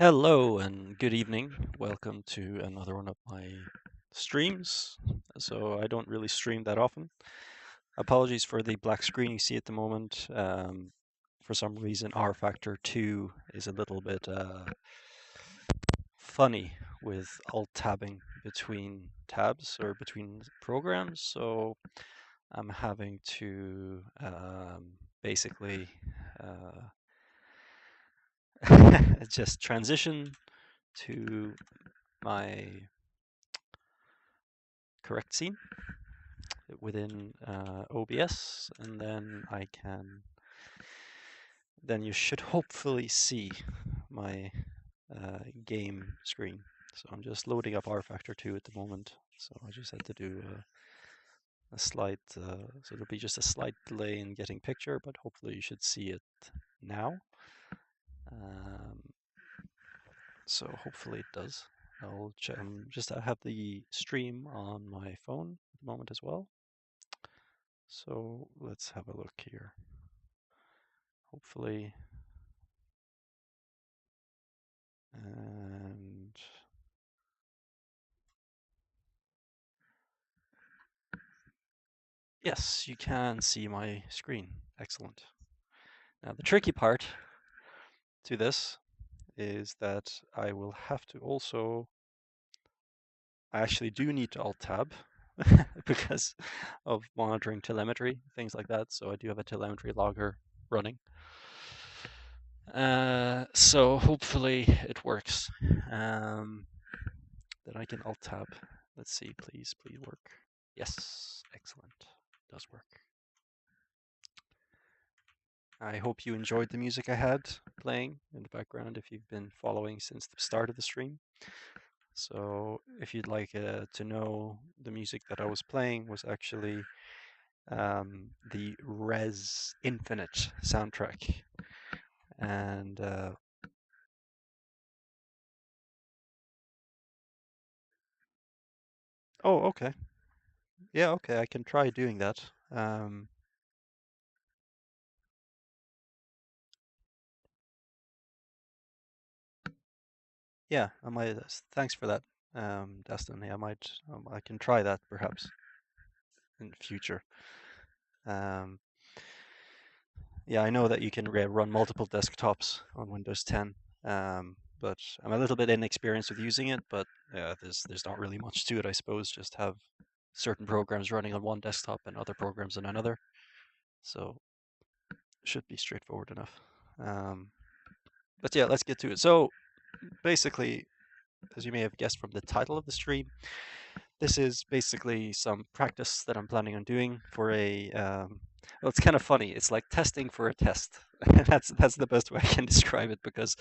Hello and good evening. Welcome to another one of my streams. So I don't really stream that often. Apologies for the black screen you see at the moment. For some reason, rFactor 2 is a little bit funny with alt-tabbing between tabs or between programs. So I'm having to basically just transition to my correct scene within OBS, and then you should hopefully see my game screen. So I'm just loading up rFactor 2 at the moment. So I just had to do a slight, so there'll be just a slight delay in getting picture, but hopefully you should see it now. Um, so hopefully it does. I'll I have the stream on my phone at the moment as well. So let's have a look here. Hopefully, and yes, you can see my screen. Excellent. Now the tricky part to this is that I will have to also, I actually do need to alt tab because of monitoring telemetry, things like that. So I do have a telemetry logger running. So hopefully it works. That I can alt tab. Let's see, please work. Yes, excellent. It does work. I hope you enjoyed the music I had playing in the background if you've been following since the start of the stream. So if you'd like to know, the music that I was playing was actually the Res Infinite soundtrack. And oh, okay. Yeah, okay, I can try doing that. Yeah, I might. Thanks for that, Destiny. I can try that perhaps in the future. Um, yeah, I know that you can run multiple desktops on Windows 10, but I'm a little bit inexperienced with using it. But there's not really much to it, I suppose. Just have certain programs running on one desktop and other programs on another. So it should be straightforward enough. But yeah, let's get to it. So basically, as you may have guessed from the title of the stream, this is basically some practice that I'm planning on doing for a. Well, it's kind of funny. It's like testing for a test. That's the best way I can describe it because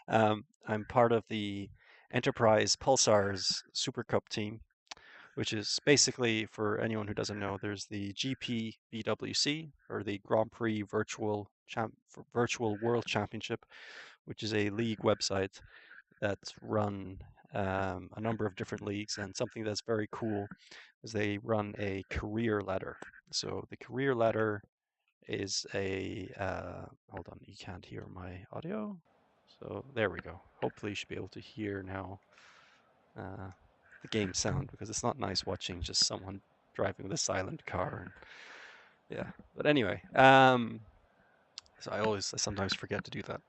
I'm part of the Enterprise Pulsar's Supercup team, which is basically, for anyone who doesn't know, there's the GPVWC or the Grand Prix Virtual World Championship, which is a league website that's run a number of different leagues, and something that's very cool is they run a career ladder. So the career ladder is a hold on, you can't hear my audio. So there we go. Hopefully you should be able to hear now the game sound, because it's not nice watching just someone driving with a silent car. And, yeah, but anyway, so I sometimes forget to do that.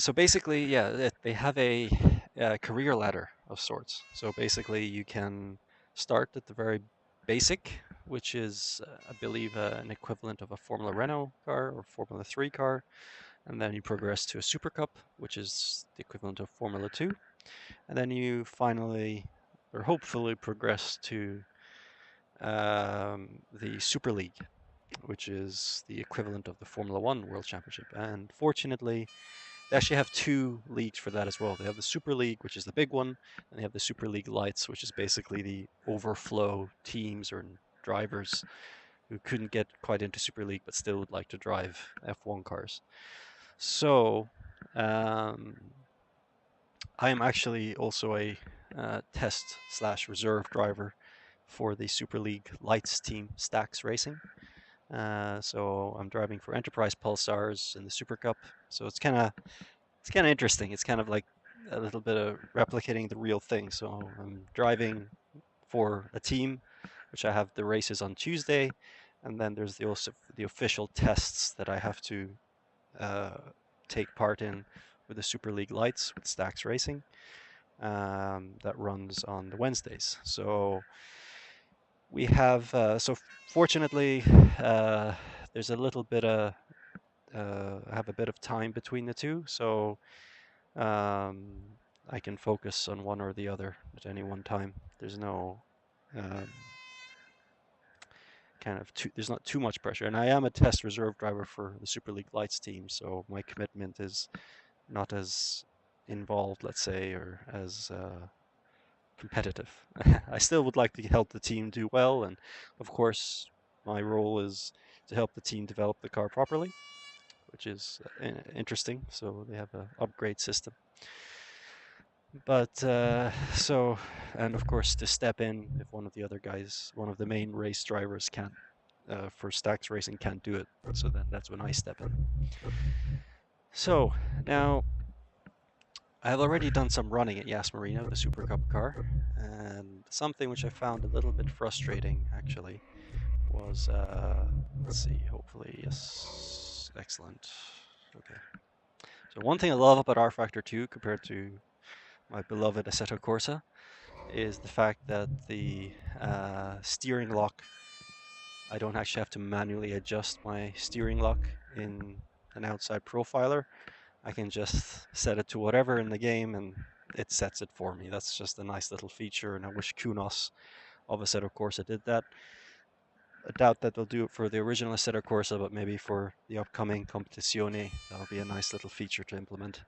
So basically, yeah, they have a career ladder of sorts. So basically, you can start at the very basic, which is, I believe, an equivalent of a Formula Renault car or Formula 3 car. And then you progress to a Super Cup, which is the equivalent of Formula 2. And then you finally, or hopefully, progress to the Super League, which is the equivalent of the Formula 1 World Championship. And fortunately, they actually have two leagues for that as well. They have the Super League, which is the big one, and they have the Super League Lights, which is basically the overflow teams or drivers who couldn't get quite into Super League but still would like to drive F1 cars. So I am actually also a test/reserve driver for the Super League Lights team, Stax Racing. So I'm driving for Enterprise Pulsars in the Super Cup. So it's kind of it's kind of interesting. It's kind of like a little bit of replicating the real thing. So I'm driving for a team, which I have the races on Tuesday, and then there's also the official tests that I have to uh, take part in with the Super League Lights with Stax Racing, that runs on the Wednesdays. So we have fortunately there's a little bit of I have a bit of time between the two, so um, I can focus on one or the other at any one time. There's no um, there's not too much pressure, and I am a test reserve driver for the Super League Lights team, so my commitment is not as involved, let's say, or as competitive. I still would like to help the team do well, and of course, my role is to help the team develop the car properly, which is interesting. So they have an upgrade system. But and of course, to step in if one of the other guys, one of the main race drivers can't, for Stax Racing can't do it. So then that's when I step in. So now I have already done some running at Yas Marina with the Supercup car, and something which I found a little bit frustrating actually was, let's see, hopefully, yes, excellent. Okay. So one thing I love about rFactor 2 compared to my beloved Assetto Corsa is the fact that the steering lock, I don't actually have to manually adjust my steering lock in an outside profiler. I can just set it to whatever in the game and it sets it for me. That's just a nice little feature, and I wish Kunos of Assetto Corsa did that. I doubt that they'll do it for the original Assetto Corsa, but maybe for the upcoming Competizione, that'll be a nice little feature to implement.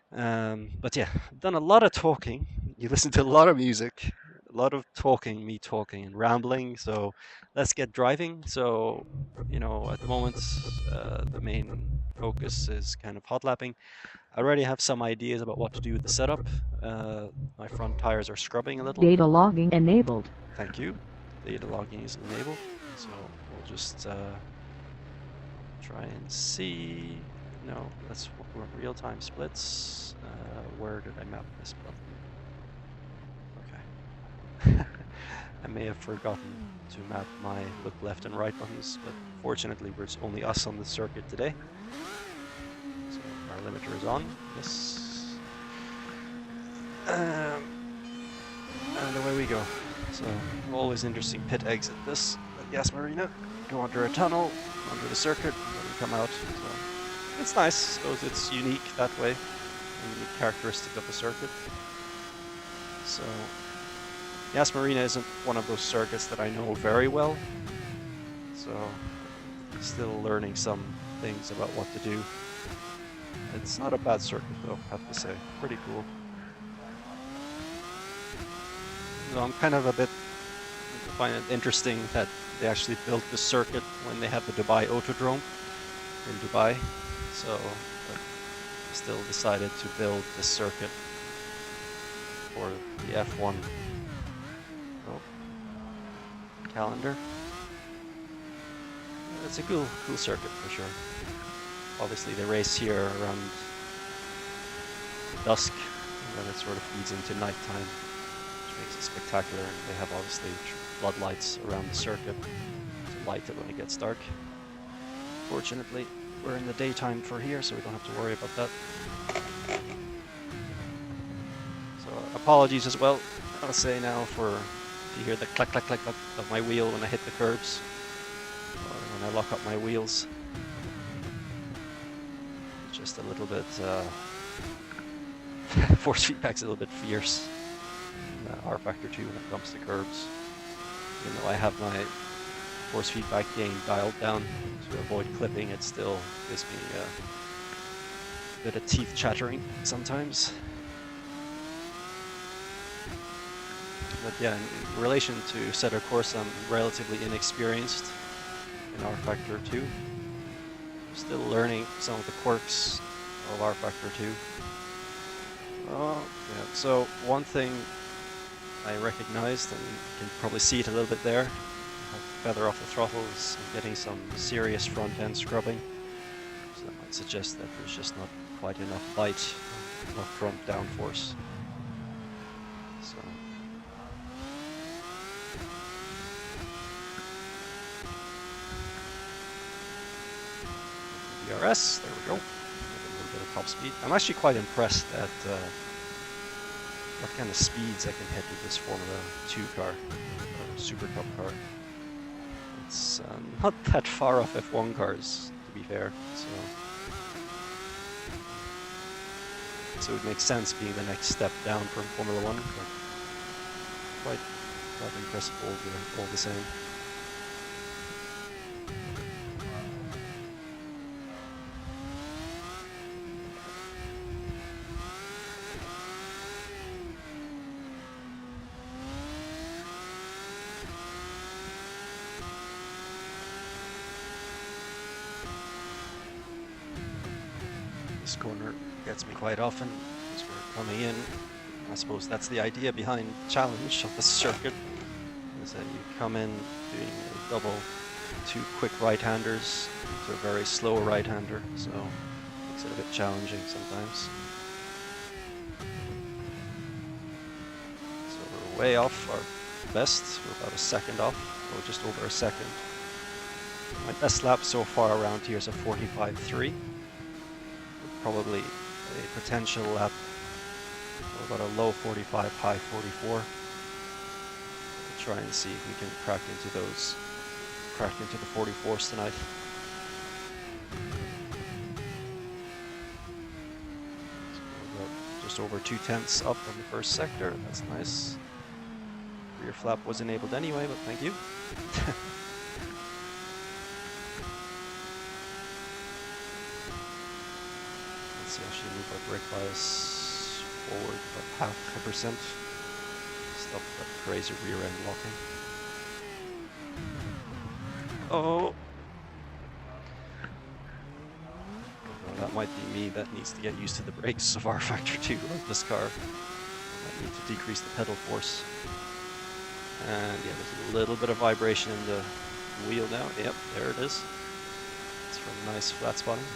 But yeah, I've done a lot of talking. You listen to a lot of music, a lot of talking, me talking and rambling. So let's get driving. So, at the moment, the main focus is kind of hot lapping. I already have some ideas about what to do with the setup. My front tires are scrubbing a little. Data logging enabled. Thank you. Data logging is enabled. So we'll just try and see. No, let's real-time splits. Where did I map this button? Okay. I may have forgotten to map my look left and right buttons, but fortunately it's only us on the circuit today. So our limiter is on. Yes. And away we go. So always interesting pit exit this at Yas Marina. Go under a tunnel, under the circuit, and then we come out. So it's nice. I suppose it's unique that way, a unique characteristic of the circuit. So Yas Marina isn't one of those circuits that I know very well. So still learning some things about what to do. It's not a bad circuit though, I have to say. Pretty cool. So I'm kind of a bit, I find it interesting that they actually built the circuit when they have the Dubai Autodrome in Dubai. So I still decided to build this circuit for the F1 calendar. It's a cool circuit for sure. Obviously they race here around dusk, and then it sort of feeds into nighttime, which makes it spectacular. And they have obviously floodlights around the circuit to light it when it gets dark. Fortunately, we're in the daytime for here, so we don't have to worry about that. So apologies as well, I'll say now, for if you hear the clack clack clack of my wheel when I hit the curbs, or when I lock up my wheels. Just a little bit, force feedback's a little bit fierce in rFactor 2 when it comes to curbs. Even though I have my force feedback gain dialed down to avoid clipping, it still gives me a bit of teeth chattering sometimes. But yeah, in relation to Assetto Corsa, I'm relatively inexperienced in rFactor 2. Still learning some of the quirks of rFactor 2. Yeah, so one thing I recognized, and you can probably see it a little bit there, I feather off the throttles and getting some serious front end scrubbing. So that might suggest that there's just not quite enough bite, enough front downforce. So DRS, there we go. A little bit of top speed. I'm actually quite impressed at what kind of speeds I can hit with this Formula 2 car, or Super Cup car. It's not that far off F1 cars, to be fair. So it would make sense being the next step down from Formula 1, but quite impressive all the same. This corner gets me quite often as we're coming in. I suppose that's the idea behind the challenge of the circuit, is that you come in doing a double, 2 quick right-handers to a very slow right-hander, so it makes it a bit challenging sometimes. So we're way off our best, we're about a second off, or just over a second. My best lap so far around here is a 45.3. Probably a potential lap or about a low 45, high 44. We'll try and see if we can crack into the 44s tonight. So we're about just over 2/10 up on the first sector. That's nice. Rear flap was enabled anyway, but thank you. Actually move our brake bias forward about 0.5%. Stop that crazy rear end locking. Oh! Well, that might be me that needs to get used to the brakes of rFactor 2 of this car. I might need to decrease the pedal force. And yeah, there's a little bit of vibration in the wheel now. Yep, there it is. It's from nice flat spotting.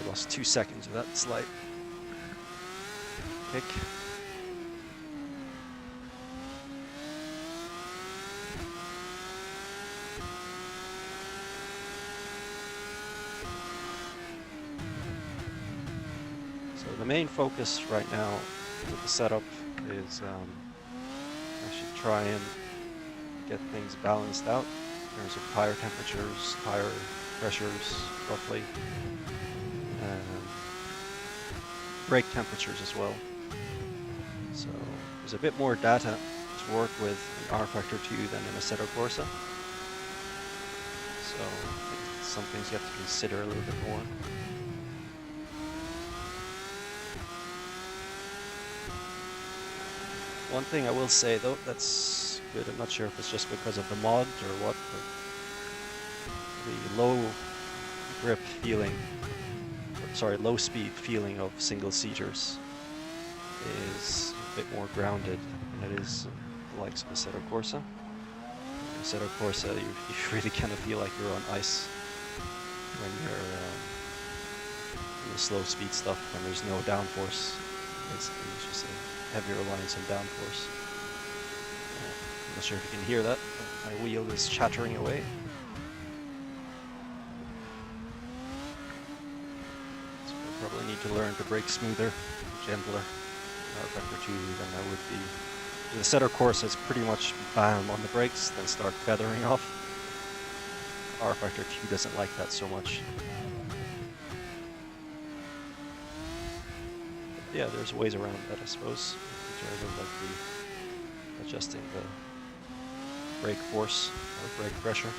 Lost 2 seconds of that slight kick. So the main focus right now with the setup is actually try and get things balanced out in terms of tire temperatures, tire pressures, roughly. Brake temperatures as well. So there's a bit more data to work with in rFactor 2 than in Assetto Corsa. So I think some things you have to consider a little bit more. One thing I will say though, that's good, I'm not sure if it's just because of the mod or what, but the low grip feeling, low speed feeling of single seaters is a bit more grounded than it is the likes of Assetto Corsa. Assetto Corsa, you really kind of feel like you're on ice when you're in the slow speed stuff, when there's no downforce. Basically, it's just a heavier reliance on downforce. I'm not sure if you can hear that, but my wheel is chattering away. Probably need to learn to brake smoother, gentler in rFactor 2 than I would be. The Assetto Corsa is pretty much bam on the brakes, then start feathering off. rFactor 2 doesn't like that so much. But yeah, there's ways around that, I suppose, in terms of like adjusting the brake force or brake pressure.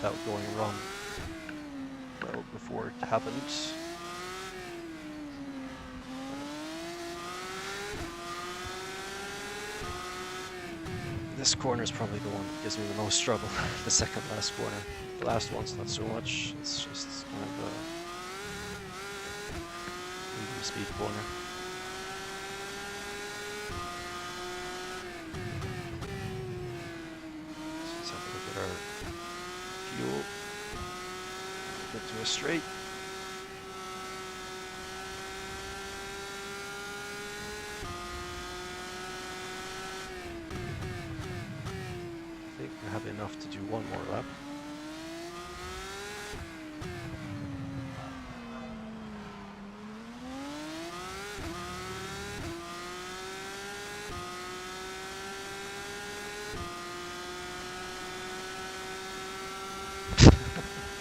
Without going wrong well before it happened. This corner is probably the one that gives me the most trouble, the second last corner. The last one's not so much, it's just kind of a medium speed corner. Get to a straight. I think I have enough to do one more lap.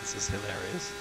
This is hilarious.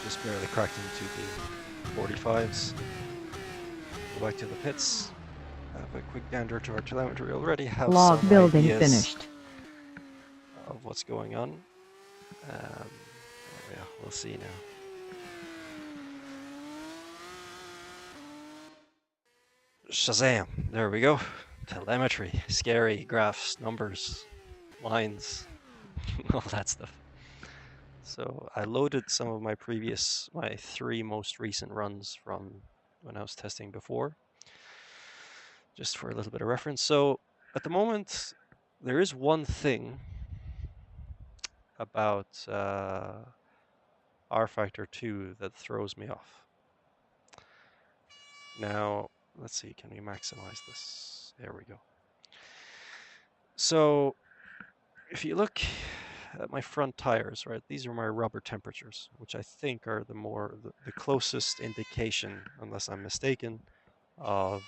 Just barely cracked into the 45s. Go back to the pits. Have a quick gander to our telemetry. Already have Log some building ideas finished. of what's going on. Yeah, we'll see now. Shazam! There we go. Telemetry, scary graphs, numbers, lines, all that stuff. So I loaded some of my 3 most recent runs from when I was testing before, just for a little bit of reference. So at the moment, there is one thing about rFactor 2 that throws me off. Now, let's see, can we maximize this? There we go. So if you look at my front tires, right, these are my rubber temperatures, which I think are the closest indication, unless I'm mistaken, of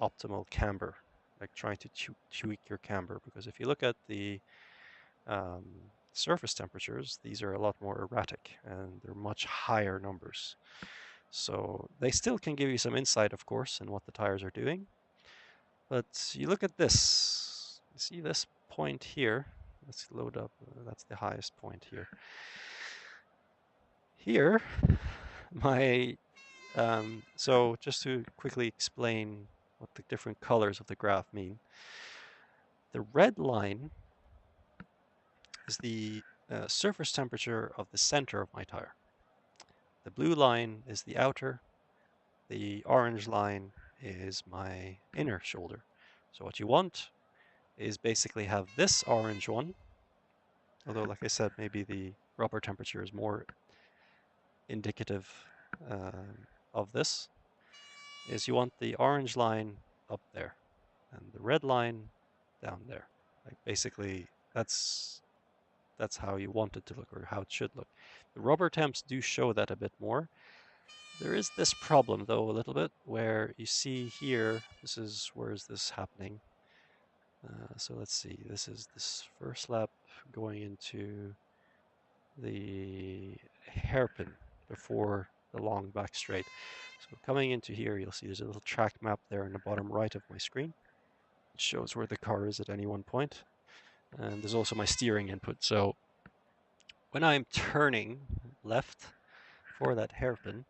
optimal camber, like trying to tweak your camber. Because if you look at the surface temperatures, these are a lot more erratic and they're much higher numbers. So they still can give you some insight, of course, in what the tires are doing. But you look at this, you see this point here. Let's load up, that's the highest point here. Here, so just to quickly explain what the different colors of the graph mean. The red line is the surface temperature of the center of my tire. The blue line is the outer. The orange line is my inner shoulder. So what you want is basically have this orange one, although like I said, maybe the rubber temperature is more indicative of this, is you want the orange line up there and the red line down there. Like basically that's how you want it to look, or how it should look. The rubber temps do show that a bit more. There is this problem though a little bit, where you see here, where is this happening? So let's see, this is this first lap going into the hairpin before the long back straight. So coming into here, you'll see there's a little track map there in the bottom right of my screen. It shows where the car is at any one point. And there's also my steering input. So when I'm turning left for that hairpin,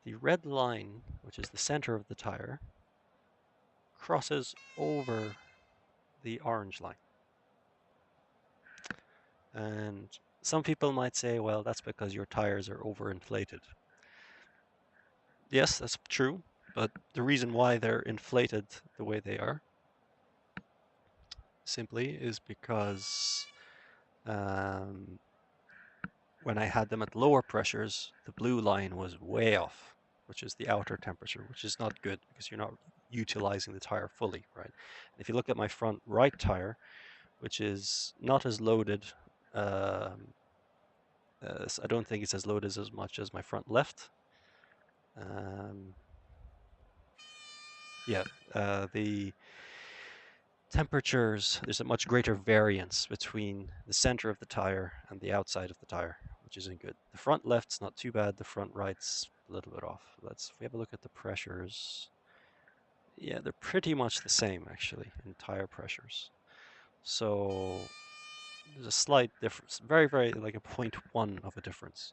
the red line, which is the center of the tire, crosses over the orange line. And some people might say, well, that's because your tires are overinflated. Yes, that's true, but the reason why they're inflated the way they are simply is because when I had them at lower pressures, the blue line was way off, which is the outer temperature, which is not good because you're not utilizing the tire fully, right? And if you look at my front right tire, which is not as loaded, I don't think it's as loaded as much as my front left. Yeah, the temperatures, there's a much greater variance between the center of the tire and the outside of the tire, which isn't good. The front left's not too bad, the front right's a little bit off. If we have a look at the pressures, yeah, they're pretty much the same actually in tire pressures. So there's a slight difference, very like a 0.1 of a difference.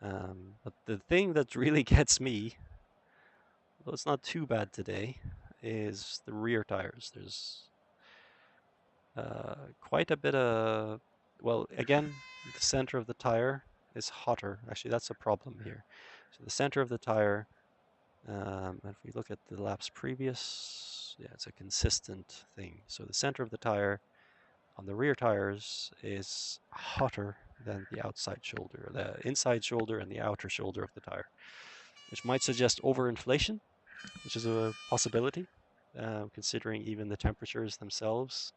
But the thing that really gets me, though it's not too bad today, is the rear tires. There's quite a bit of, well, again, the center of the tire is hotter. Actually, that's a problem here. So the center of the tire, if we look at the laps previous, yeah, it's a consistent thing. So the center of the tire on the rear tires is hotter than the outside shoulder, the inside shoulder and the outer shoulder of the tire, which might suggest overinflation, which is a possibility, considering even the temperatures themselves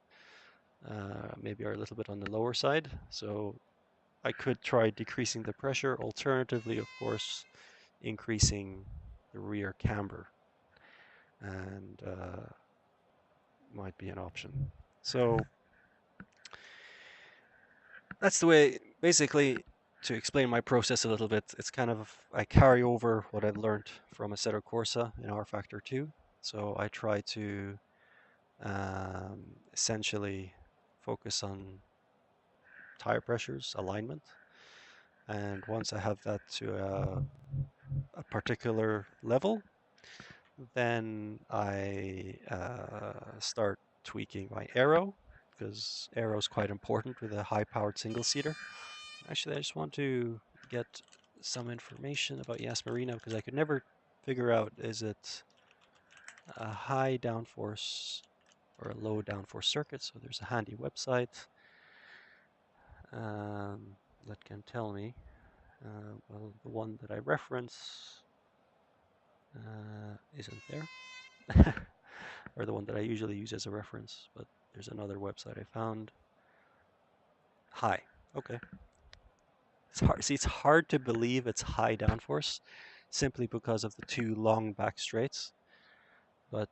maybe are a little bit on the lower side. So I could try decreasing the pressure. Alternatively, of course, increasing the rear camber, and might be an option. So that's the way, basically, to explain my process a little bit. It's kind of, I carry over what I've learned from Assetto Corsa in rFactor 2. So I try to essentially focus on tire pressures, alignment. And once I have that to a particular level, then I start tweaking my aero, because aero is quite important with a high-powered single-seater. Actually, I just want to get some information about Yas Marina, because I could never figure out, is it a high downforce or a low downforce circuit? So there's a handy website that can tell me. Well, the one that I reference isn't there, or the one that I usually use as a reference, but there's another website I found. High, okay. It's hard. See, it's hard to believe it's high downforce, simply because of the two long back straights. But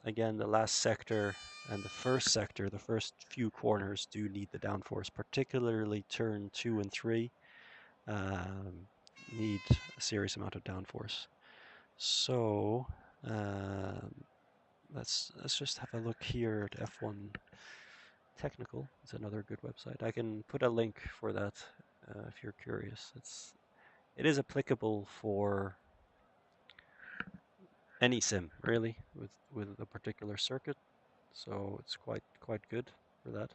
again, the last sector and the first sector, the first few corners, do need the downforce, particularly turn 2 and 3. Need a serious amount of downforce. So let's just have a look here at F1 Technical. It's another good website. I can put a link for that if you're curious. It is applicable for any sim really with a particular circuit, so it's quite good for that.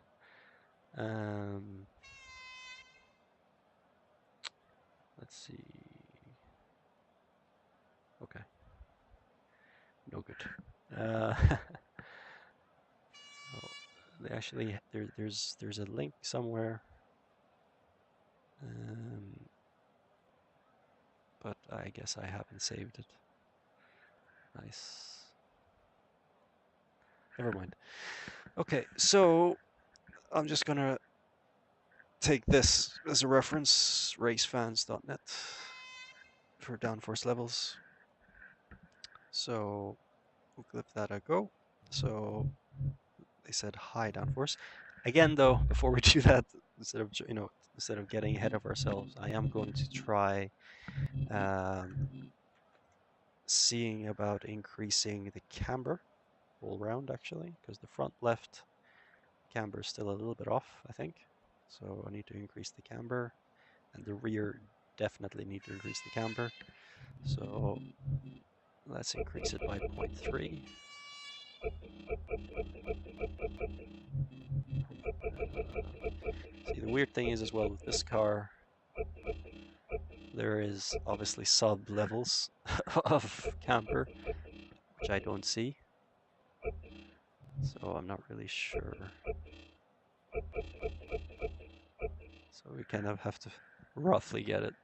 Let's see. Okay, no good. So they actually there's a link somewhere, but I guess I haven't saved it. Nice. Never mind. Okay, so I'm just gonna take this as a reference, racefans.net, for downforce levels. So we'll give that a go. So they said high downforce. Again, though, before we do that, instead of getting ahead of ourselves, I am going to try seeing about increasing the camber all round, actually, because the front left camber is still a little bit off, I think. So I need to increase the camber, and the rear definitely need to increase the camber. So let's increase it by 0.3. See, the weird thing is as well with this car, there is obviously sub levels of camber, which I don't see. So I'm not really sure. So we kind of have to roughly get it,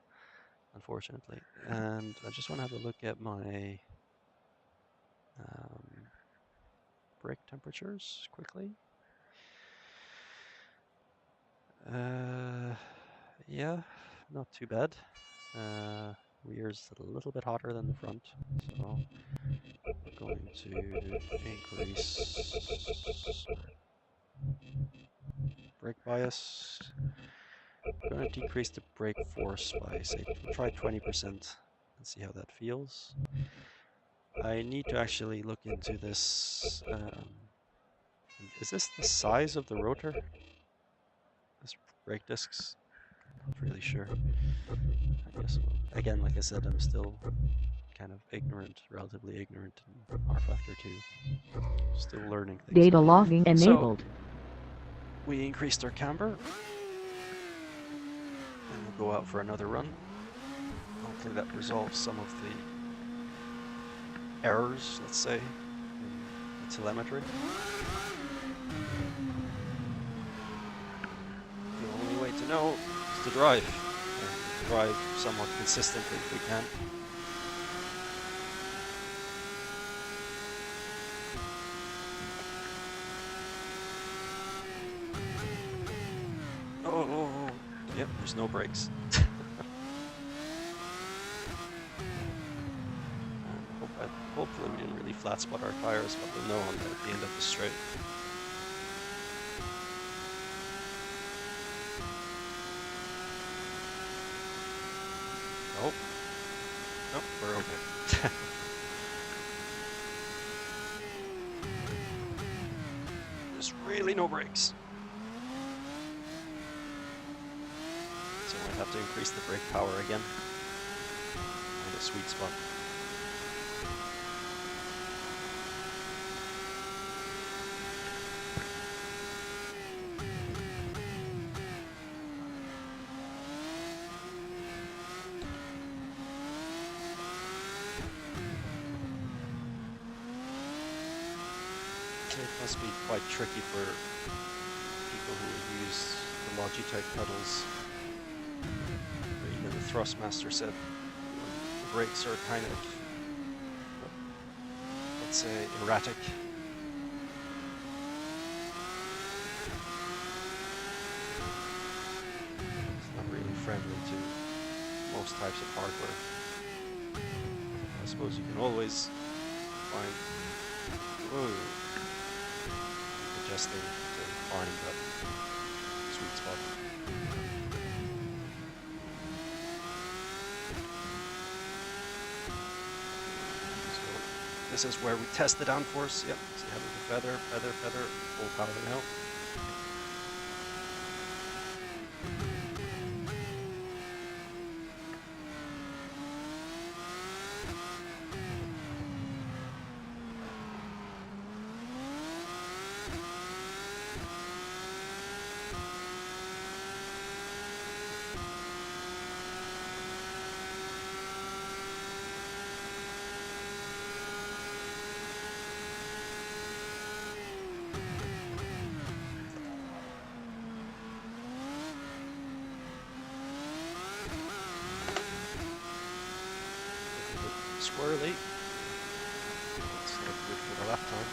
unfortunately. And I just want to have a look at my Brake temperatures quickly. Yeah, not too bad. Rear's a little bit hotter than the front, so we're going to increase brake bias. I'm going to decrease the brake force by, say, we'll try 20% and see how that feels. I need to actually look into this. Is this the size of the rotor? This brake discs? Not really sure. I guess, again, like I said, I'm still kind of ignorant, relatively ignorant in rFactor 2. Still learning things. Data logging enabled. So, we increased our camber. And we'll go out for another run. Hopefully that resolves some of the errors, let's say, in the telemetry. The only way to know is to drive. And drive somewhat consistently if we can. Oh, yep, there's no brakes. Hopefully we didn't really flat spot our tires, but we'll know on the end of the straight. Oh, nope, we're okay. There's really no brakes. So I might have to increase the brake power again. Find a sweet spot. It must be quite tricky for people who use the Logitech pedals. Or even the Thrustmaster said the brakes are kind of, let's say, erratic. It's not really friendly to most types of hardware. I suppose you can always find adjusting to find that sweet spot. So this is where we test the downforce. Yep, see how the feather, full power now. Swirly. That's not good for the lap time.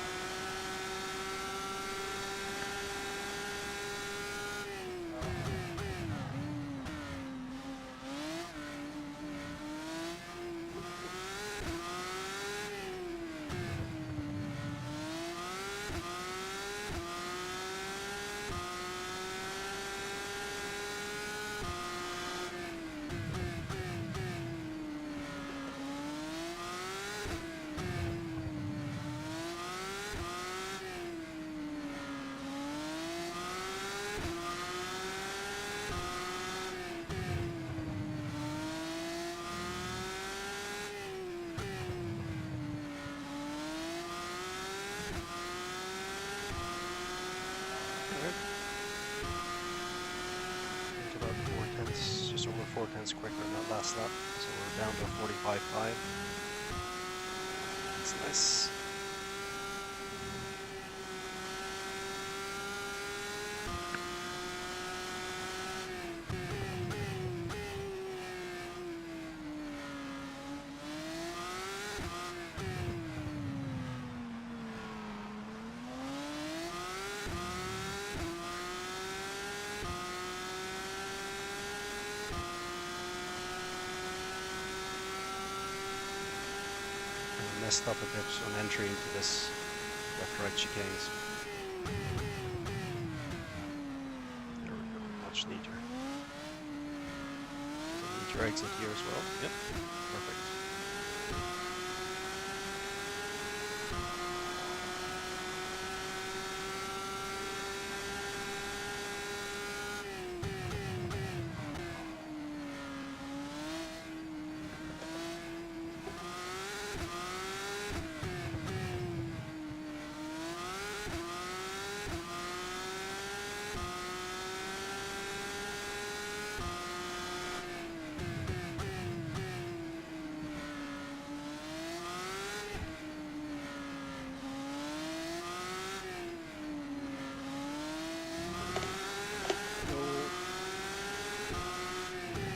About 4/10, just over 4/10 quicker than that last lap, so we're down to 45.5. That's nice. messed up a bit on entry into this left-right chicanes. There we go, much neater. Neater exit here as well. Yep, perfect.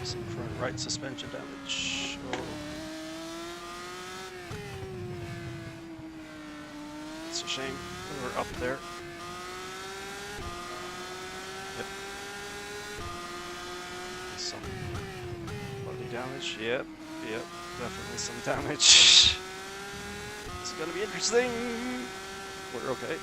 Some front right suspension damage. Oh. It's a shame we're up there. Yep. Some body damage. Yep, definitely some damage. This is gonna be interesting. We're okay.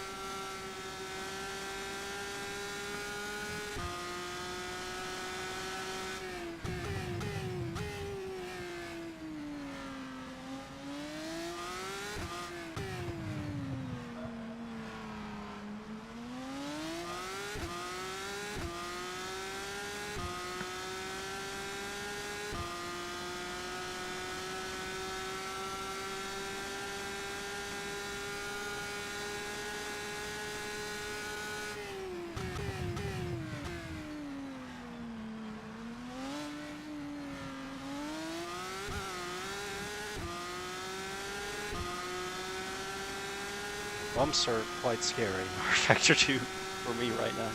Bumps are quite scary in rFactor 2 for me right now.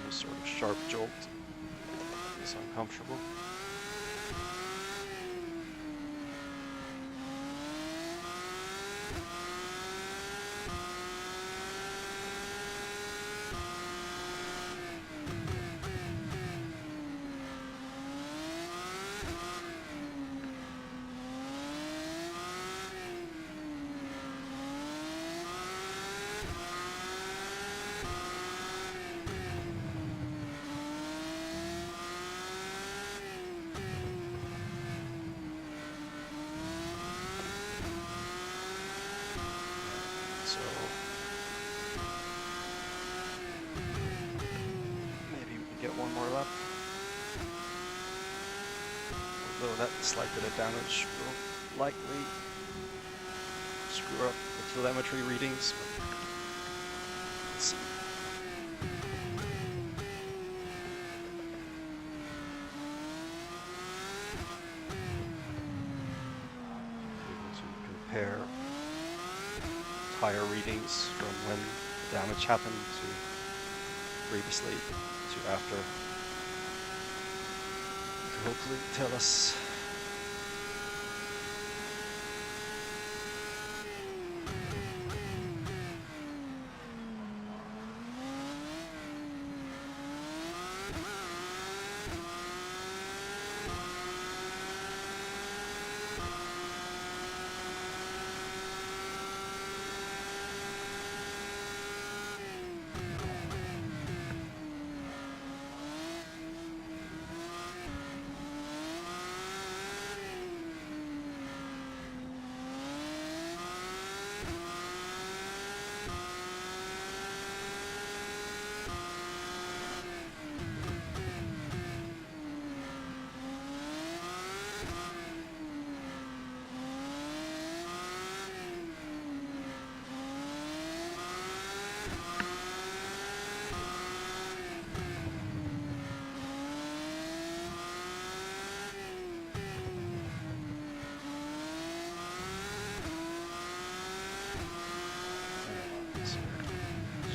Any sort of sharp jolt is uncomfortable. So maybe we can get one more lap. Although that slight bit of damage will likely screw up the telemetry readings. But let's see. Able to compare tire readings from when the damage happened to previously to after. To hopefully tell us.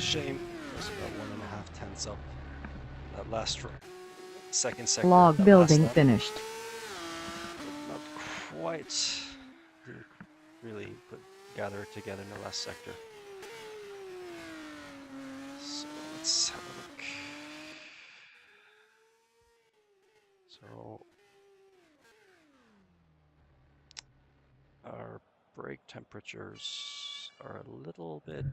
Shame. There's about 1.5 tenths up that last second sector. Log building finished. Not quite. Didn't really gather it together in the last sector. So let's have a look. So temperatures are a little bit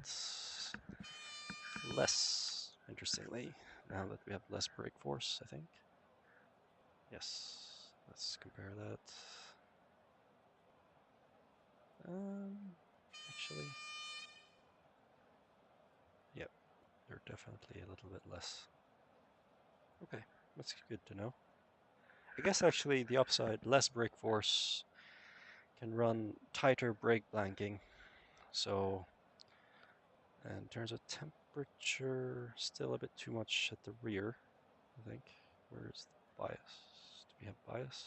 less, interestingly, now that we have less brake force, I think. Yes, let's compare that. Actually, yep, they're definitely a little bit less. Okay, that's good to know. I guess actually the upside, less brake force, can run tighter brake blanking. So in terms of temperature, still a bit too much at the rear, I think. Where's the bias? Do we have bias?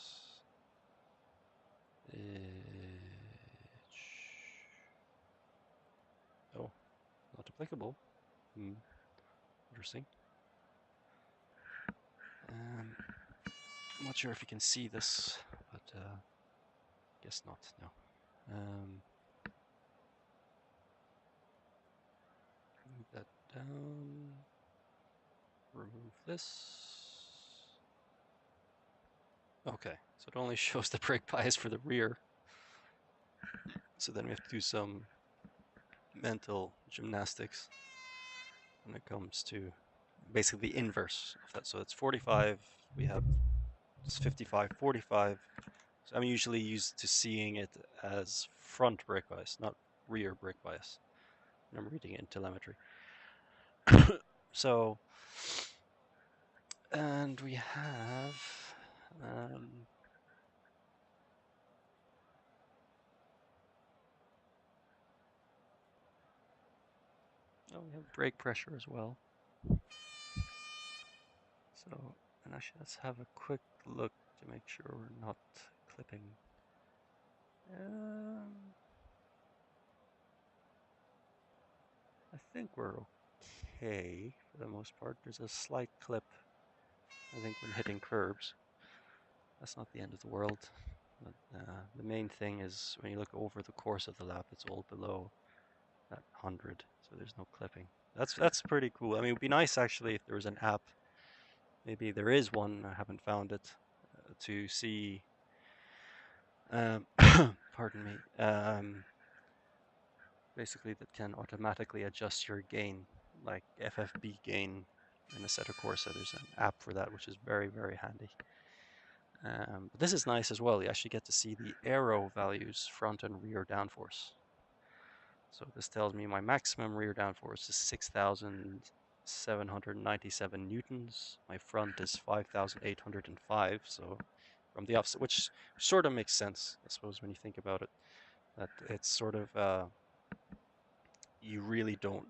Oh, not applicable. Interesting. I'm not sure if you can see this, but guess not. No. Move that down. Remove this. Okay, so it only shows the brake bias for the rear. So then we have to do some mental gymnastics when it comes to basically the inverse of that. So it's 45, we have it's 55, 45. So I'm usually used to seeing it as front brake bias, not rear brake bias. And I'm reading it in telemetry. So, and we have oh, we have brake pressure as well. So, and actually, let's have a quick look to make sure we're not clipping. I think we're okay for the most part. There's a slight clip, I think, when hitting curbs. That's not the end of the world. But the main thing is when you look over the course of the lap, it's all below that 100, so there's no clipping. That's pretty cool. I mean, it would be nice actually if there was an app. Maybe there is one. I haven't found it to see. Pardon me. Basically, that can automatically adjust your gain, like FFB gain in Assetto Corsa. There's an app for that, which is very, very handy. But this is nice as well. You actually get to see the aero values, front and rear downforce. So this tells me my maximum rear downforce is 6,797 newtons. My front is 5,805. So from the opposite, which sort of makes sense, I suppose, when you think about it. That it's sort of you really don't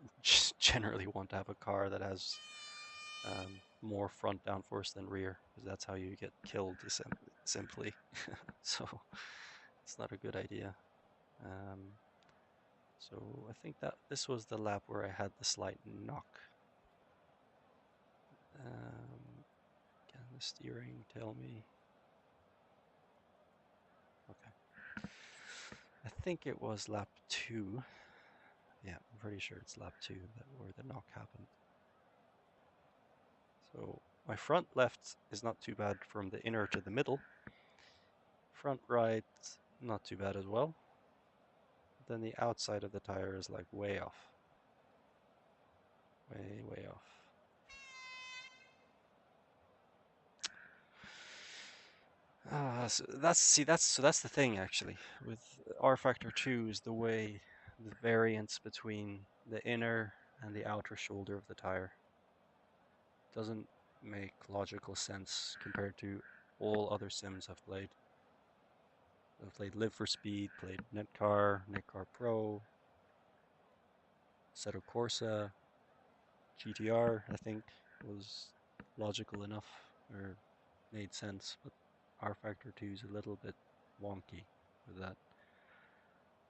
generally want to have a car that has more front downforce than rear, because that's how you get killed simply. So it's not a good idea. So I think that this was the lap where I had the slight knock. Can the steering tell me? Okay. I think it was lap 2. Yeah, I'm pretty sure it's lap 2 where the knock happened. So my front left is not too bad from the inner to the middle. Front right, not too bad as well. Then the outside of the tire is like way off. Way off. So that's the thing actually with rFactor 2 is the way the variance between the inner and the outer shoulder of the tire doesn't make logical sense compared to all other sims I've played. I've played Live for Speed, played Netcar Pro, Assetto Corsa, GTR. I think was logical enough or made sense, but rFactor 2 is a little bit wonky with that.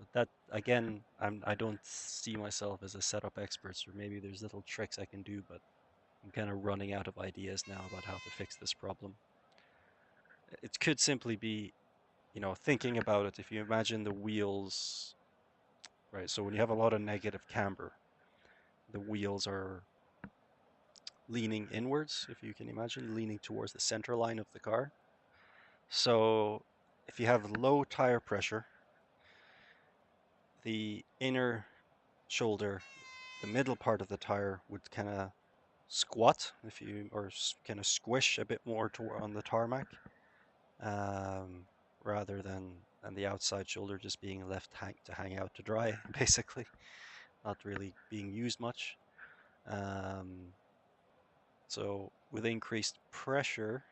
But that again, I don't see myself as a setup expert, so maybe there's little tricks I can do, but I'm kind of running out of ideas now about how to fix this problem. It could simply be, thinking about it. If you imagine the wheels, right? So when you have a lot of negative camber, the wheels are leaning inwards, if you can imagine, leaning towards the center line of the car. So if you have low tire pressure, the inner shoulder, the middle part of the tire would kind of squat or kind of squish a bit more on the tarmac, rather than the outside shoulder just being left to hang out to dry, basically, not really being used much. So with increased pressure,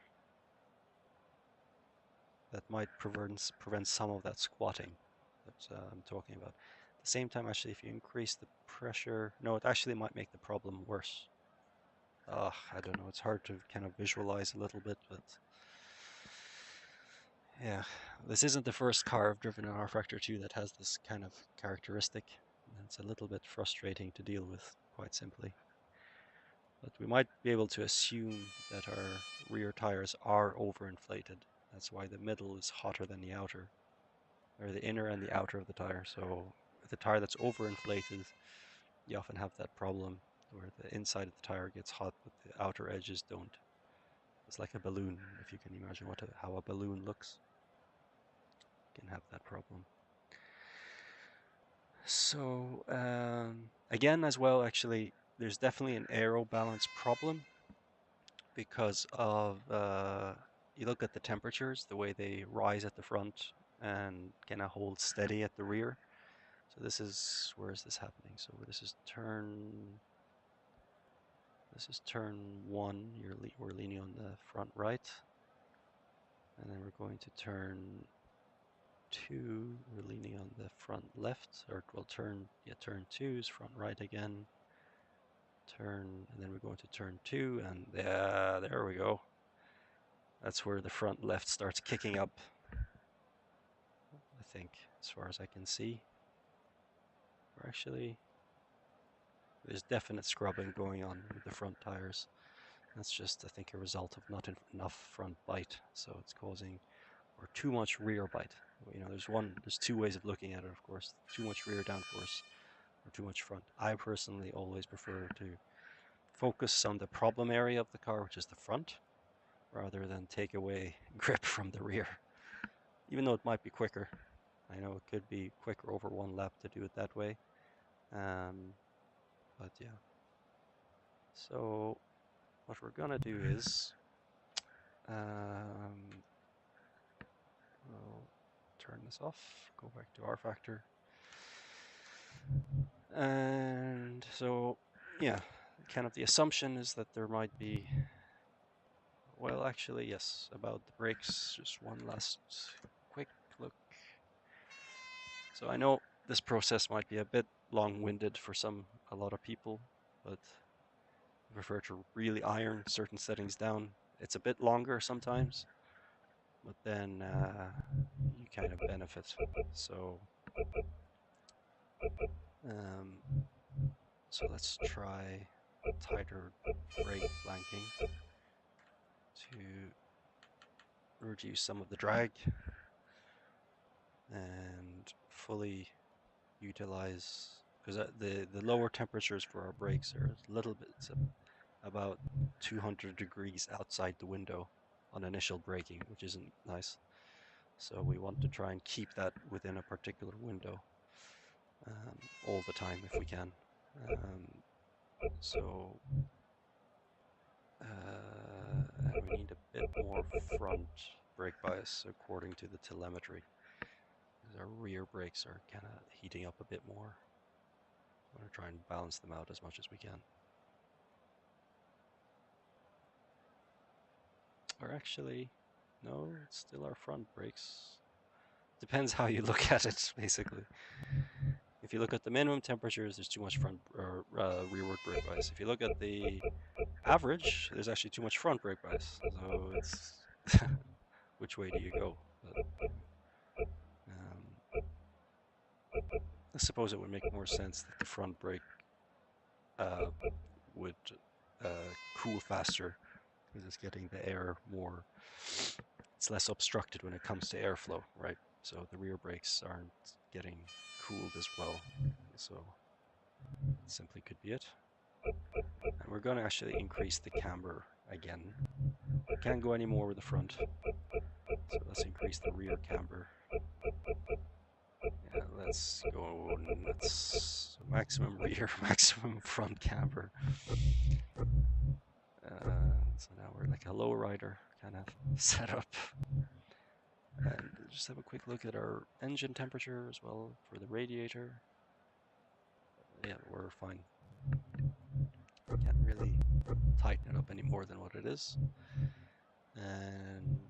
that might prevent some of that squatting that I'm talking about. At the same time, actually, if you increase the pressure, no, it actually might make the problem worse. I don't know, it's hard to kind of visualize a little bit, but yeah, this isn't the first car I've driven in rFactor 2 that has this kind of characteristic. It's a little bit frustrating to deal with, quite simply. But we might be able to assume that our rear tires are overinflated. That's why the middle is hotter than the outer, or the inner and the outer of the tire. So with a tire that's overinflated, you often have that problem where the inside of the tire gets hot, but the outer edges don't. It's like a balloon, if you can imagine how a balloon looks. You can have that problem. So again, as well, actually, there's definitely an aero balance problem because of you look at the temperatures, the way they rise at the front and kind of hold steady at the rear. So this is, where is this happening? So this is turn 1. We're leaning on the front right, and then we're going to turn 2. We're leaning on the front left, or well, turn 2 is front right again. And then we're going to turn 2, and there we go. That's where the front left starts kicking up, I think, as far as I can see. There's definite scrubbing going on with the front tires. That's just, I think, a result of not enough front bite, so it's causing, or too much rear bite. You know, there's two ways of looking at it, of course. Too much rear downforce or too much front. I personally always prefer to focus on the problem area of the car, which is the front, rather than take away grip from the rear. Even though it might be quicker. I know it could be quicker over one lap to do it that way. But yeah. So what we're gonna do is we'll turn this off, go back to rFactor. And so, yeah, kind of the assumption is that there might be, well, actually, yes, about the brakes, just one last quick look. So I know this process might be a bit long-winded for a lot of people, but I prefer to really iron certain settings down. It's a bit longer sometimes, but then you kind of benefit. So let's try tighter brake blanking to reduce some of the drag and fully utilize, because the lower temperatures for our brakes are a little bit, about 200 degrees outside the window on initial braking, which isn't nice. So we want to try and keep that within a particular window all the time if we can. And we need a bit more front brake bias according to the telemetry, because our rear brakes are kind of heating up a bit more. We want to try and balance them out as much as we can. Or actually, no, it's still our front brakes. Depends how you look at it, basically. If you look at the minimum temperatures, there's too much front or rearward brake bias. If you look at the average, there's actually too much front brake bias. So it's which way do you go? But, I suppose it would make more sense that the front brake would cool faster, because it's getting the air more, it's less obstructed when it comes to airflow, right? So the rear brakes aren't getting cooled as well. So it simply could be it. And we're going to actually increase the camber again. Can't go any more with the front. So let's increase the rear camber. Yeah, let's go nuts. Maximum rear, maximum front camber. So now we're like a low rider kind of setup. And just have a quick look at our engine temperature as well for the radiator. Yeah, we're fine. Can't really tighten it up any more than what it is. And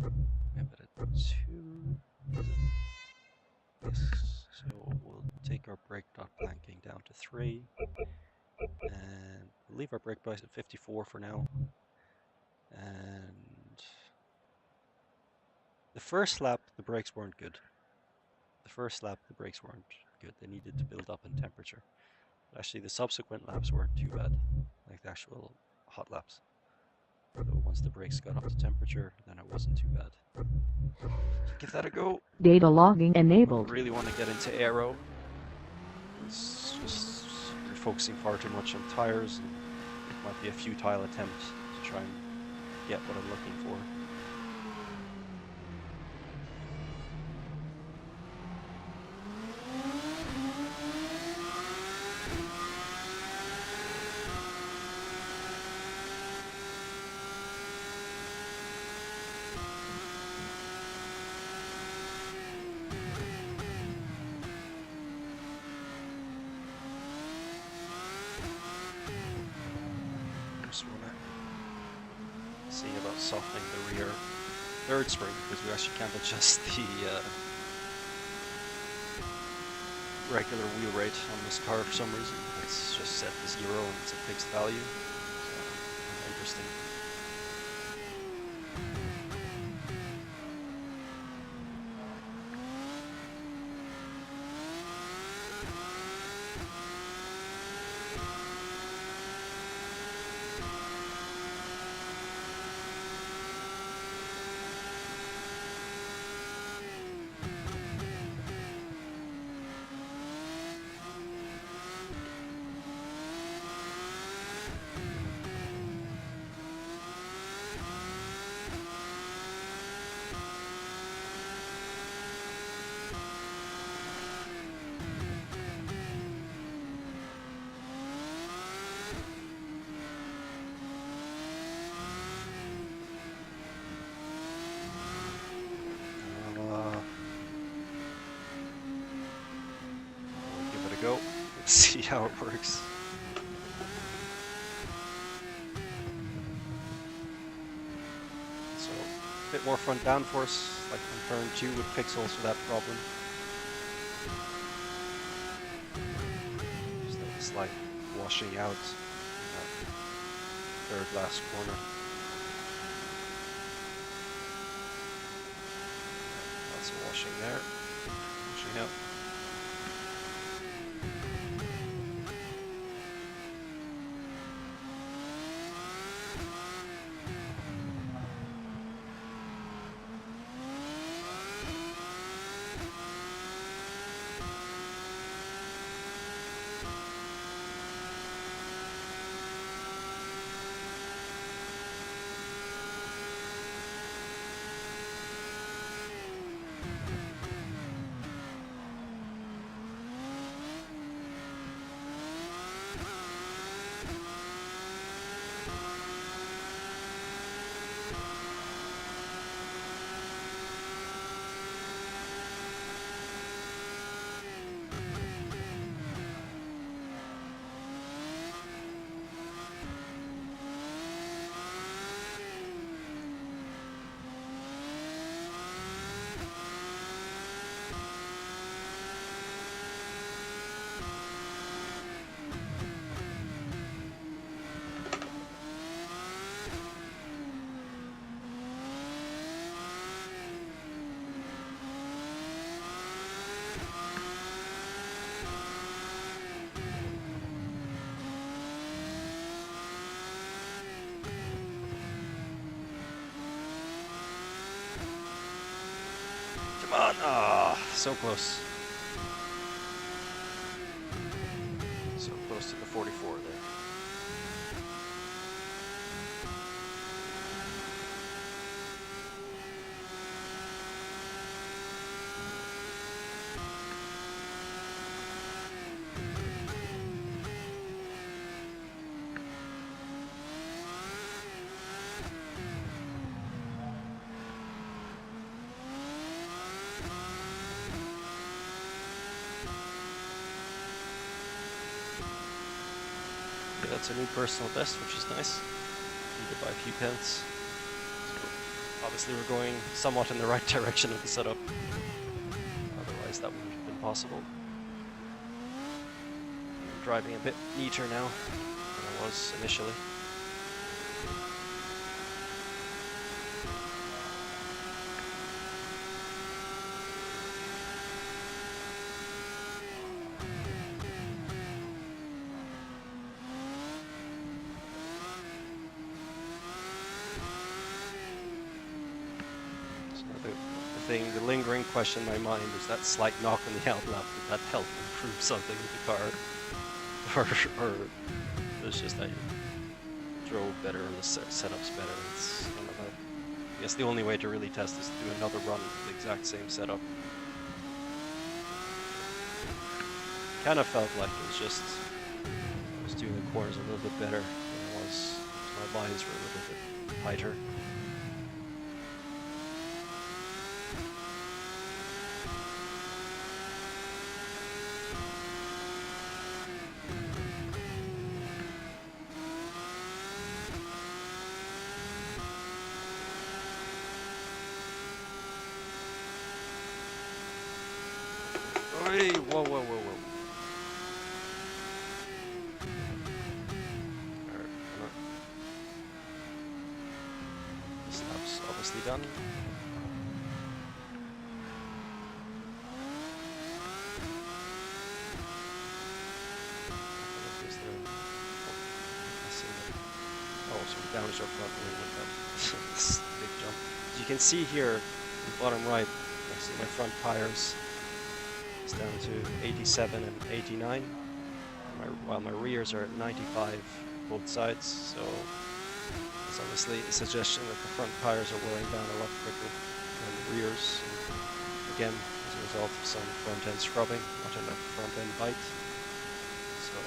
we have it at 2. Yes, so we'll take our brake dot blanking down to 3. And we'll leave our brake bias at 54 for now. And the first lap, the brakes weren't good. They needed to build up in temperature. But actually, the subsequent laps weren't too bad, like the actual hot laps. So once the brakes got up to temperature, then it wasn't too bad. So give that a go. Data logging enabled. I really want to get into aero. It's just you're focusing far too much on tires, and it might be a futile attempt to try and get what I'm looking for. Just want to see about softening the rear third spring, because we actually can't adjust the regular wheel rate on this car for some reason. It's just set to 0 and it's a fixed value. So, interesting. Go. Let's see how it works. So a bit more front downforce, like on turn 2 with pixels for that problem. Just like a slight washing out in that third last corner. Lots of washing there. Washing out. Come on! Ah, so close. So close to the 44 there. that's a new personal best, which is nice. Beat it by a few tenths. So obviously we're going somewhat in the right direction of the setup. Otherwise that wouldn't have been possible. I'm driving a bit neater now than I was initially. The lingering question in my mind is that slight knock on the outlap. Did that help improve something with the car? or it's just that you drove better or the setup's better? It's kind of I guess the only way to really test is to do another run with the exact same setup. Kind of felt like it was just I was doing the corners a little bit better than I was. My lines were a little bit tighter. Hey, whoa, whoa, whoa, whoa. Alright, come on. This lap's obviously done. Oh, so we damaged our front wing with that. This big jump. As you can see here, in the bottom right, I see my front tires. It's down to 87 and 89, while my rears are at 95 both sides, so it's obviously a suggestion that the front tires are wearing down a lot quicker than the rears, and again as a result of some front end scrubbing, not enough front end bite. So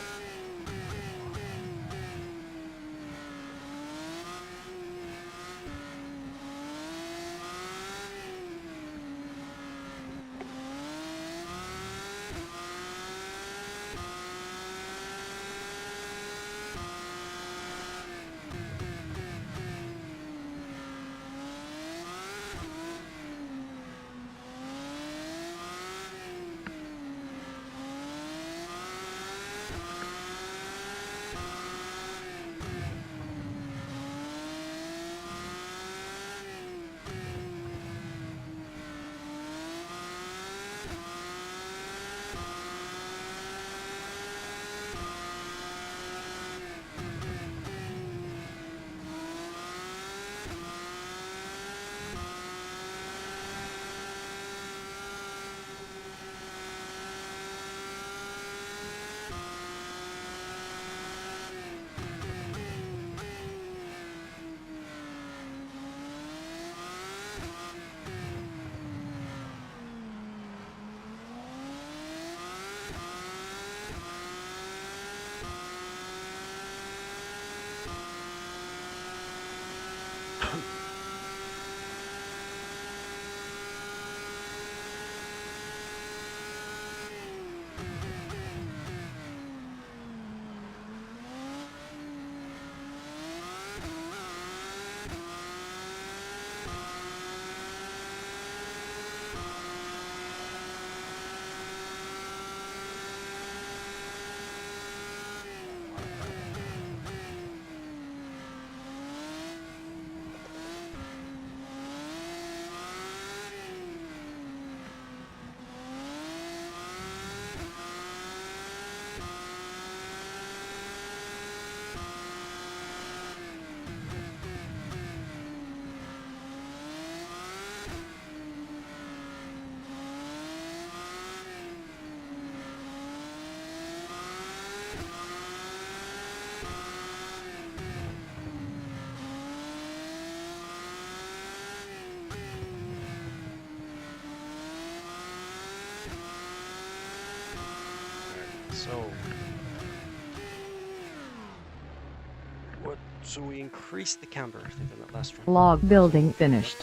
So we increased the camber, I think, in that last run. Log building finished.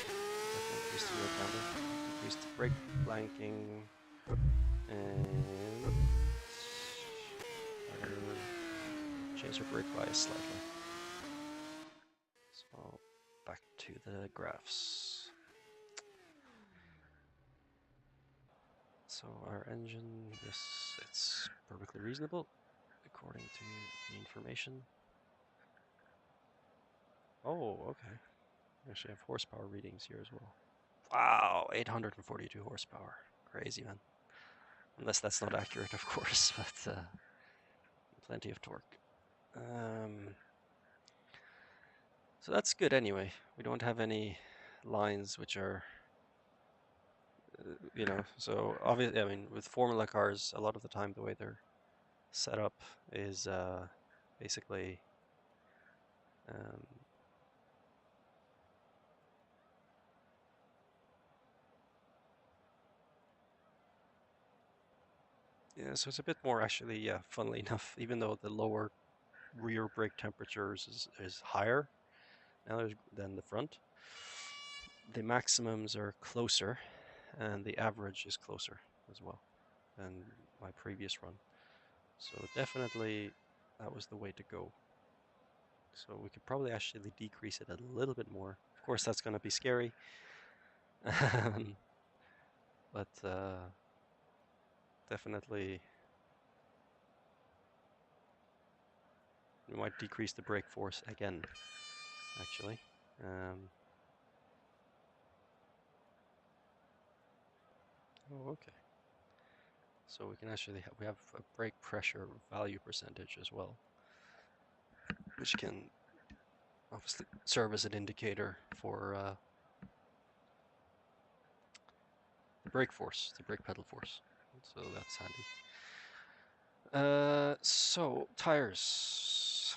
Increased the rear camber, increased the brake blanking, and reduce our brake bias slightly. So back to the graphs. So our engine, yes, it's perfectly reasonable according to the information. Oh, okay. We actually have horsepower readings here as well. Wow, 842 horsepower. Crazy, man. Unless that's not accurate, of course, but plenty of torque. So that's good anyway. We don't have any lines which are, you know, so obviously, I mean, with Formula cars, a lot of the time the way they're set up is basically yeah, so it's a bit more actually, yeah, funnily enough, even though the lower rear brake temperatures is higher now than the front, the maximums are closer and the average is closer as well than my previous run. So definitely that was the way to go. So we could probably actually decrease it a little bit more. Of course, that's going to be scary. But definitely we might decrease the brake force again, actually. Oh, okay. So we can actually we have a brake pressure value percentage as well, which can obviously serve as an indicator for the brake force, the brake pedal force. So that's handy. So tires,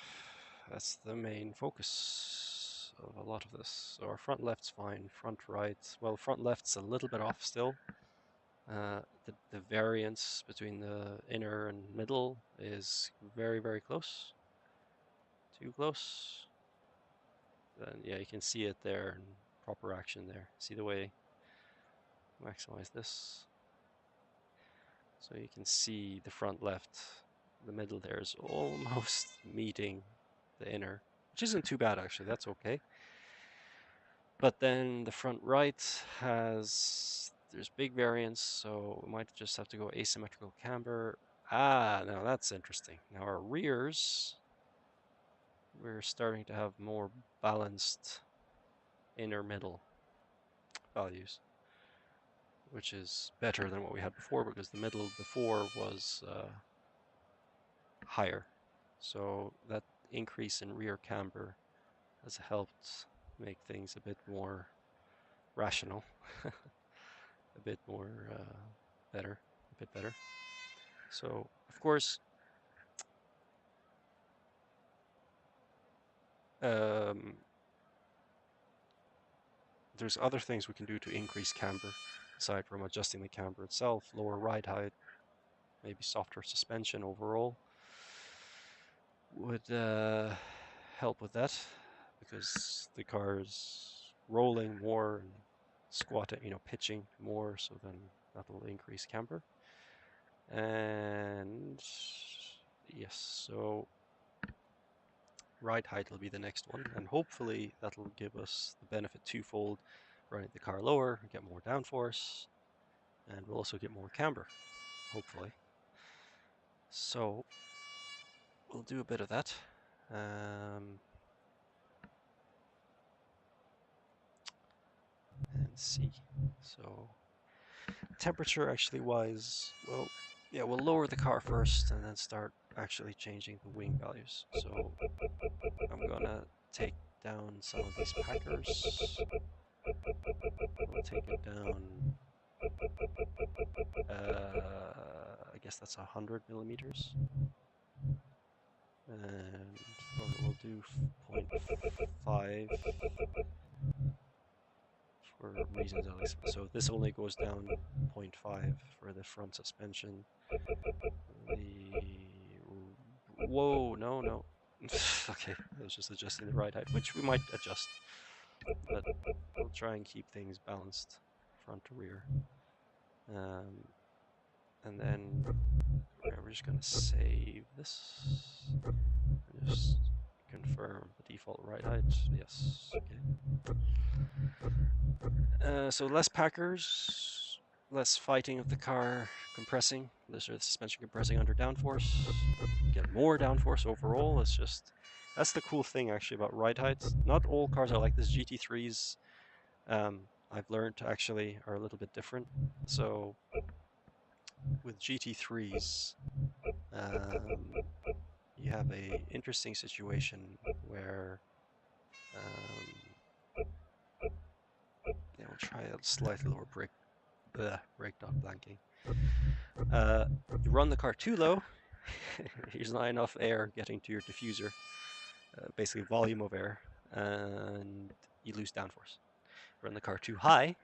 that's the main focus of a lot of this. So our front left's fine, front right, well, front left's a little bit off still. The variance between the inner and middle is very, very close. Too close. Then yeah, you can see it there in proper action there. See the way maximize this. So you can see the front left, the middle there is almost meeting the inner, which isn't too bad actually, that's okay. But then the front right there's big variance, so we might just have to go asymmetrical camber. Ah, now that's interesting. Now our rears, we're starting to have more balanced inner middle values, which is better than what we had before because the middle before was higher. So that increase in rear camber has helped make things a bit more rational, a bit more better, a bit better. So of course, there's other things we can do to increase camber aside from adjusting the camber itself, lower ride height, maybe softer suspension overall would help with that because the car is rolling more and squatting, pitching more, so then that'll increase camber. And yes, so ride height will be the next one, and hopefully that'll give us the benefit twofold: running the car lower, get more downforce, and we'll also get more camber, hopefully. So we'll do a bit of that. And see. So temperature actually wise, well, yeah, we'll lower the car first and then start actually changing the wing values. So I'm gonna take down some of these packers. We'll take it down, I guess that's 100 millimeters. And we'll do 0.5 for reasons at least. So this only goes down 0.5 for the front suspension. Whoa, no. Okay, I was just adjusting the ride height, which we might adjust, but we'll try and keep things balanced front to rear. And then we're just going to save this and Just confirm the default ride height. Yes. Okay. So less packers, less fighting of the car compressing. This is the suspension compressing under downforce. Get more downforce overall. That's the cool thing actually about ride heights. Not all cars are like this. GT3s, I've learned actually are a little bit different. So with GT3s, you have a interesting situation where we'll try a slightly lower brake dot blanking. You run the car too low, there's not enough air getting to your diffuser, basically volume of air, and you lose downforce. Run the car too high,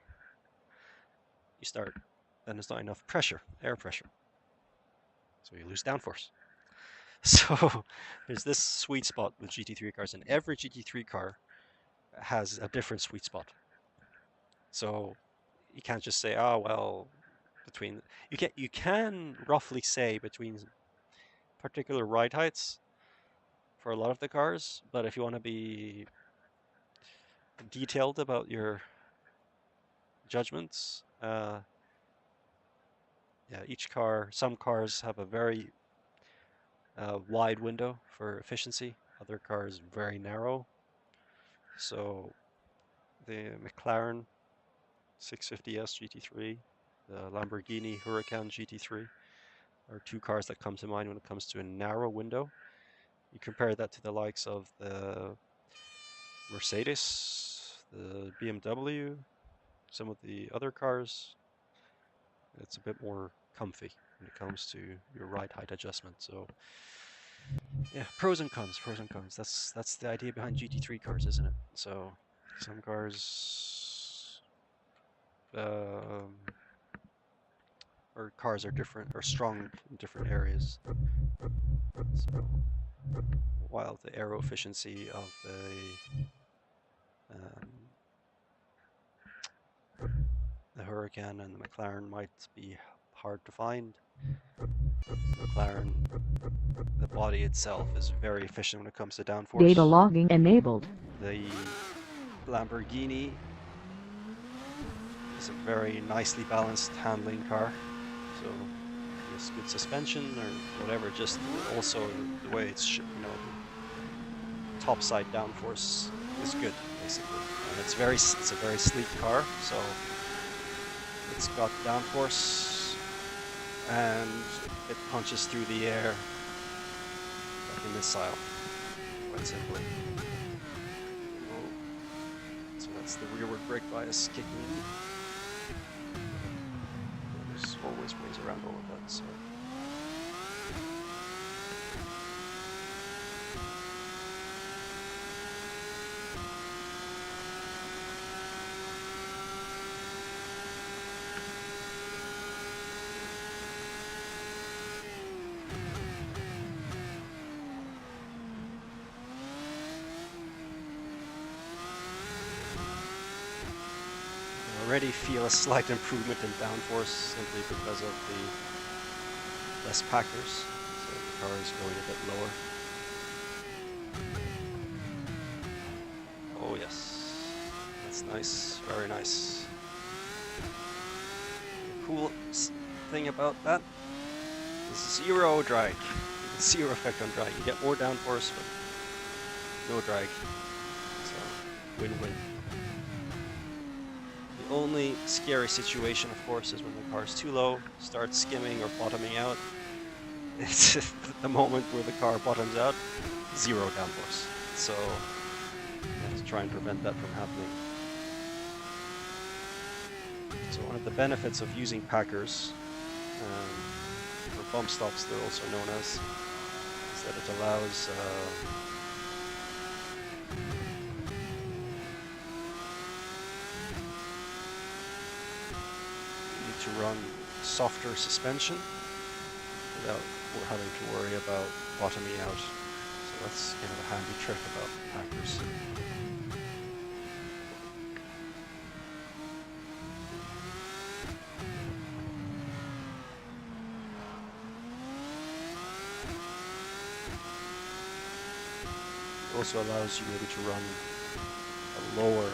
then there's not enough pressure, air pressure, so you lose downforce. So there's this sweet spot with GT3 cars, and every GT3 car has a different sweet spot. So you can't just say, oh well, you can roughly say between particular ride heights for a lot of the cars, but if you want to be detailed about your judgments, some cars have a very wide window for efficiency, other cars very narrow. So the McLaren 650S GT3, the Lamborghini Huracan GT3 are two cars that come to mind when it comes to a narrow window. You compare that to the likes of the Mercedes, the BMW, some of the other cars. It's a bit more comfy when it comes to your ride height adjustment. So yeah, pros and cons. That's the idea behind GT3 cars, isn't it? So some cars are different, are strong in different areas. So while the aero efficiency of the Huracan and the McLaren might be hard to find, McLaren, the body itself is very efficient when it comes to downforce. Data logging enabled. The Lamborghini is a very nicely balanced handling car, so it's good suspension or whatever. Just also the way it's top side downforce is good basically, and it's a very sleek car. So it's got downforce and it punches through the air like a missile, quite simply. So that's the rearward brake bias kicking in. There's always ways around all of that. So. Already feel a slight improvement in downforce simply because of the less packers, so the car is going a bit lower. Oh yes, that's nice, very nice. The cool thing about that is zero drag, zero effect on drag. You get more downforce, but no drag, so win-win. The only scary situation, of course, is when the car is too low, starts skimming or bottoming out. It's the moment where the car bottoms out, zero downforce. So let's try and prevent that from happening. So one of the benefits of using packers, or bump stops they're also known as, is that it allows to run softer suspension without having to worry about bottoming out. So that's kind of a handy trick about packers. It also allows you maybe to run a lower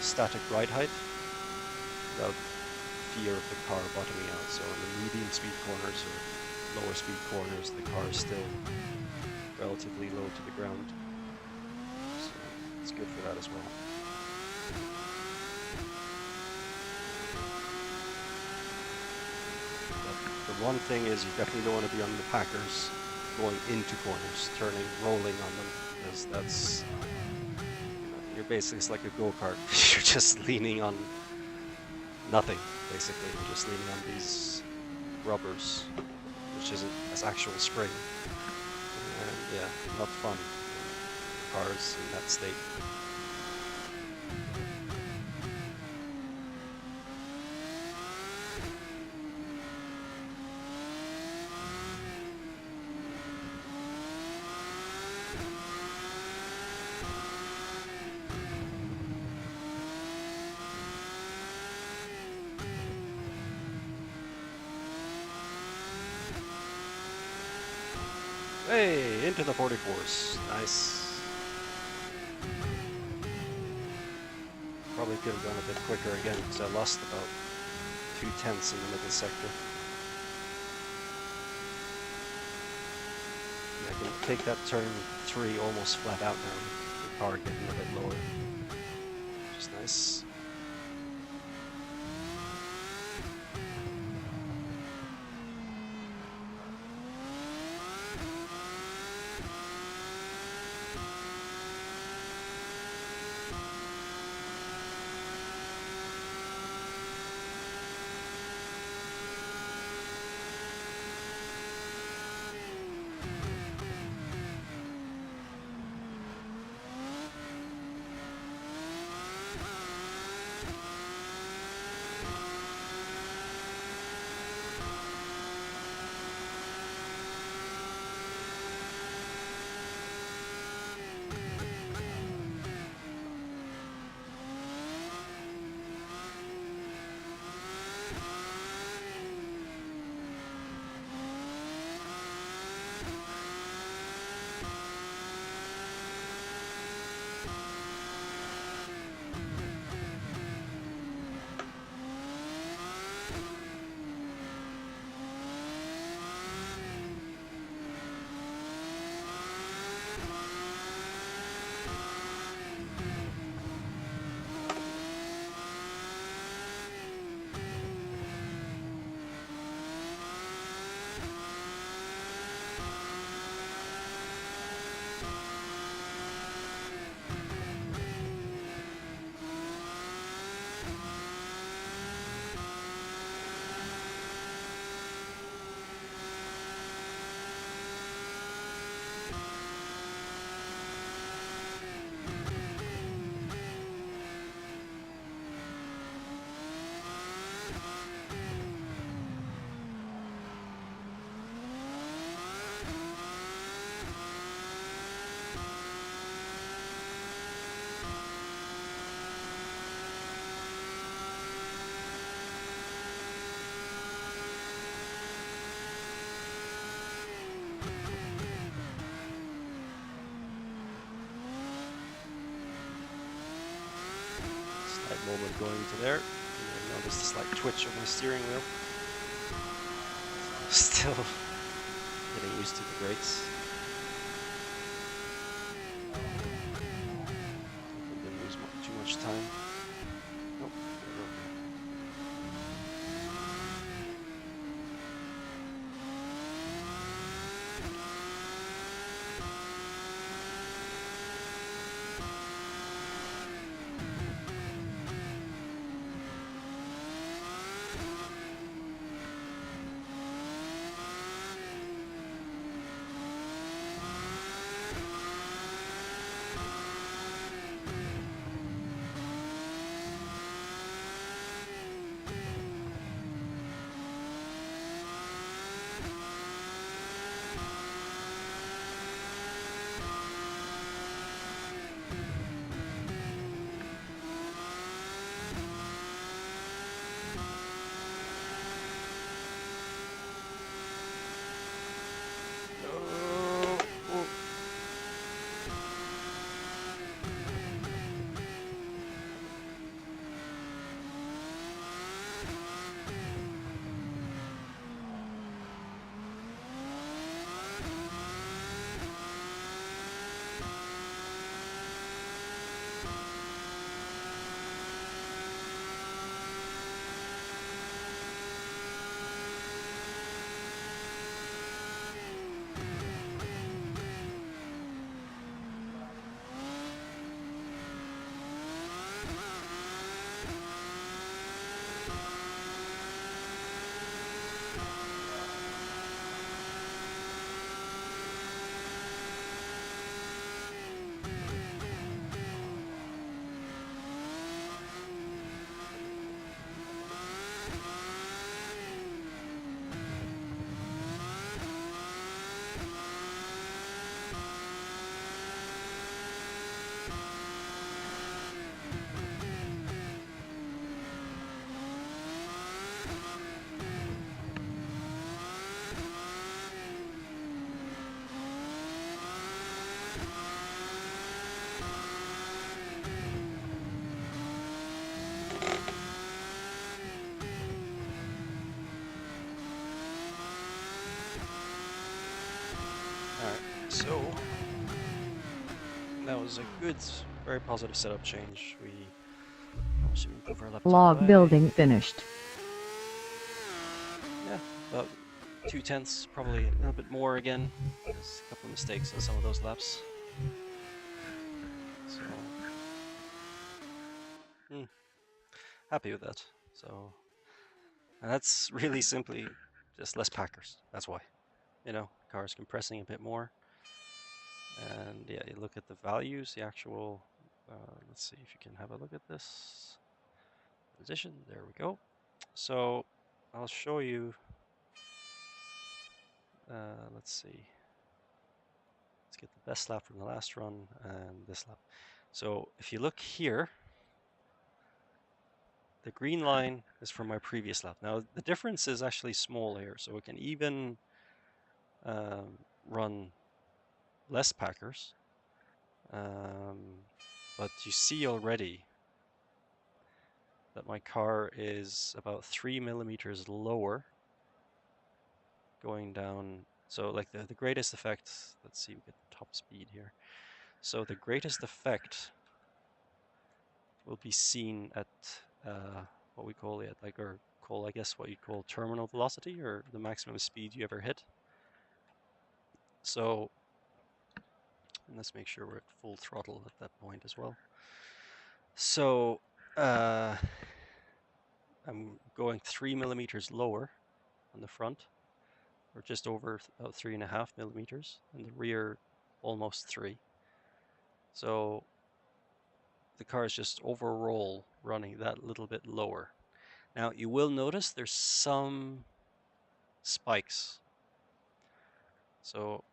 static ride height without fear of the car bottoming out. So in the medium speed corners or lower speed corners, the car is still relatively low to the ground. So it's good for that as well. But the one thing is you definitely don't want to be on the packers going into corners, turning, rolling on them, because that's, you're basically, it's like a go-kart. You're just leaning on nothing, basically. You're just leaning on these rubbers, which isn't as actual spring. And yeah, not fun. Cars in that state. Hey, into the 44s. Nice. Probably could have gone a bit quicker again because I lost about 2/10 in the middle sector. Yeah, I can take that turn 3 almost flat out now. The car getting a bit lower, which is nice. Moment going to there. I noticed a slight twitch of my steering wheel. Still getting used to the brakes. Didn't lose too much time. Nope. Alright, so that was a good, very positive setup change. We obviously improve our lap time Log by, building finished. yeah, about 0.2, probably a little bit more again. There's a couple of mistakes on some of those laps. So, happy with that. So, and that's really simply just less packers. That's why. You know, car's compressing a bit more. And yeah, you look at the values, the actual, let's see if you can have a look at this position. There we go. So I'll show you, let's see. Let's get the best lap from the last run and this lap. So if you look here, the green line is from my previous lap. Now the difference is actually small here, so we can even run less packers. But you see already that my car is about 3 mm lower going down. So like the greatest effect, let's see, we get top speed here. So the greatest effect will be seen at what we call it, like, or call, I guess, what you call terminal velocity, or the maximum speed you ever hit. So, and let's make sure we're at full throttle at that point as well. So, I'm going 3 mm lower on the front, or just over about 3.5 mm, and the rear almost 3. So the car is just overall running that little bit lower. Now you will notice there's some spikes. So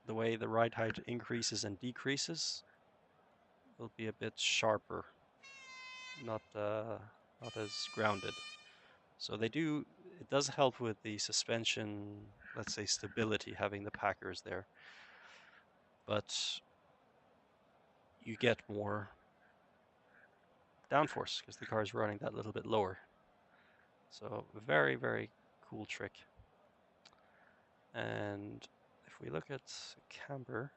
the way the ride height increases and decreases will be a bit sharper, not as grounded. So it does help with the suspension, let's say stability, having the packers there. But you get more downforce because the car is running that little bit lower. So very, very cool trick. And if we look at camber,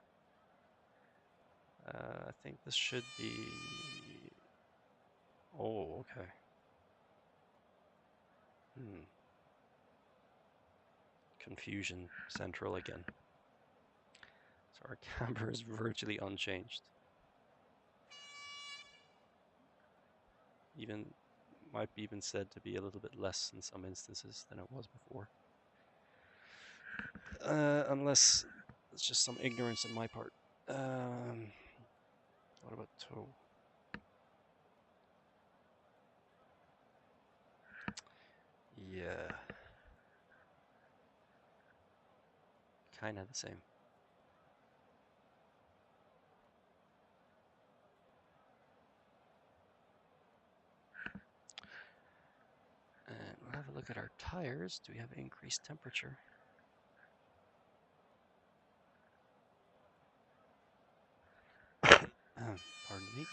I think this should be, oh, okay. Confusion central again. So our camber is virtually unchanged. Even might be even said to be a little bit less in some instances than it was before. Unless it's just some ignorance on my part. What about toe? Yeah. Kind of the same. And we'll have a look at our tires. Do we have increased temperature? Pardon me.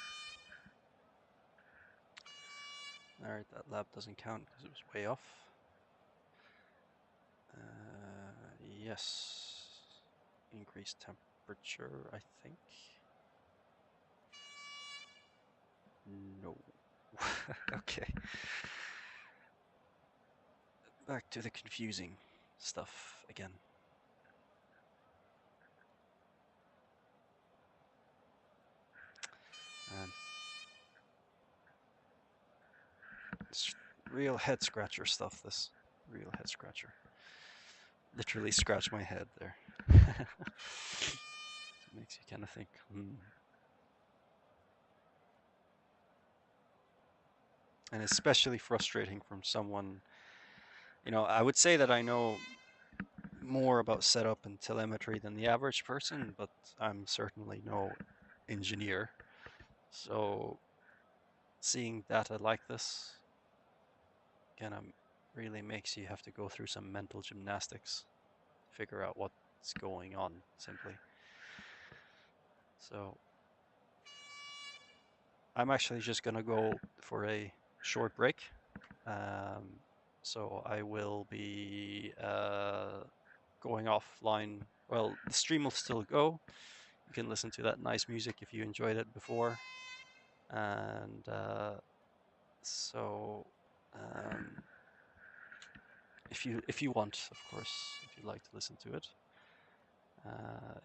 Alright, that lap doesn't count because it was way off. Yes. Increased temperature, I think. No. Okay. Back to the confusing stuff again. It's real head scratcher stuff, this. Real head scratcher. Literally scratch my head there. It makes you kind of think, And especially frustrating from someone, I would say that I know more about setup and telemetry than the average person, but I'm certainly no engineer. So seeing data like this kind of really makes you have to go through some mental gymnastics, figure out what's going on simply. So I'm actually just going to go for a short break. So I will be going offline well, the stream will still go. You can listen to that nice music if you enjoyed it before. And so if you want, of course, if you'd like to listen to it,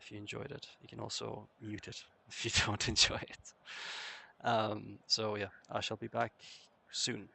if you enjoyed it, you can also mute it if you don't enjoy it. So yeah, I shall be back soon.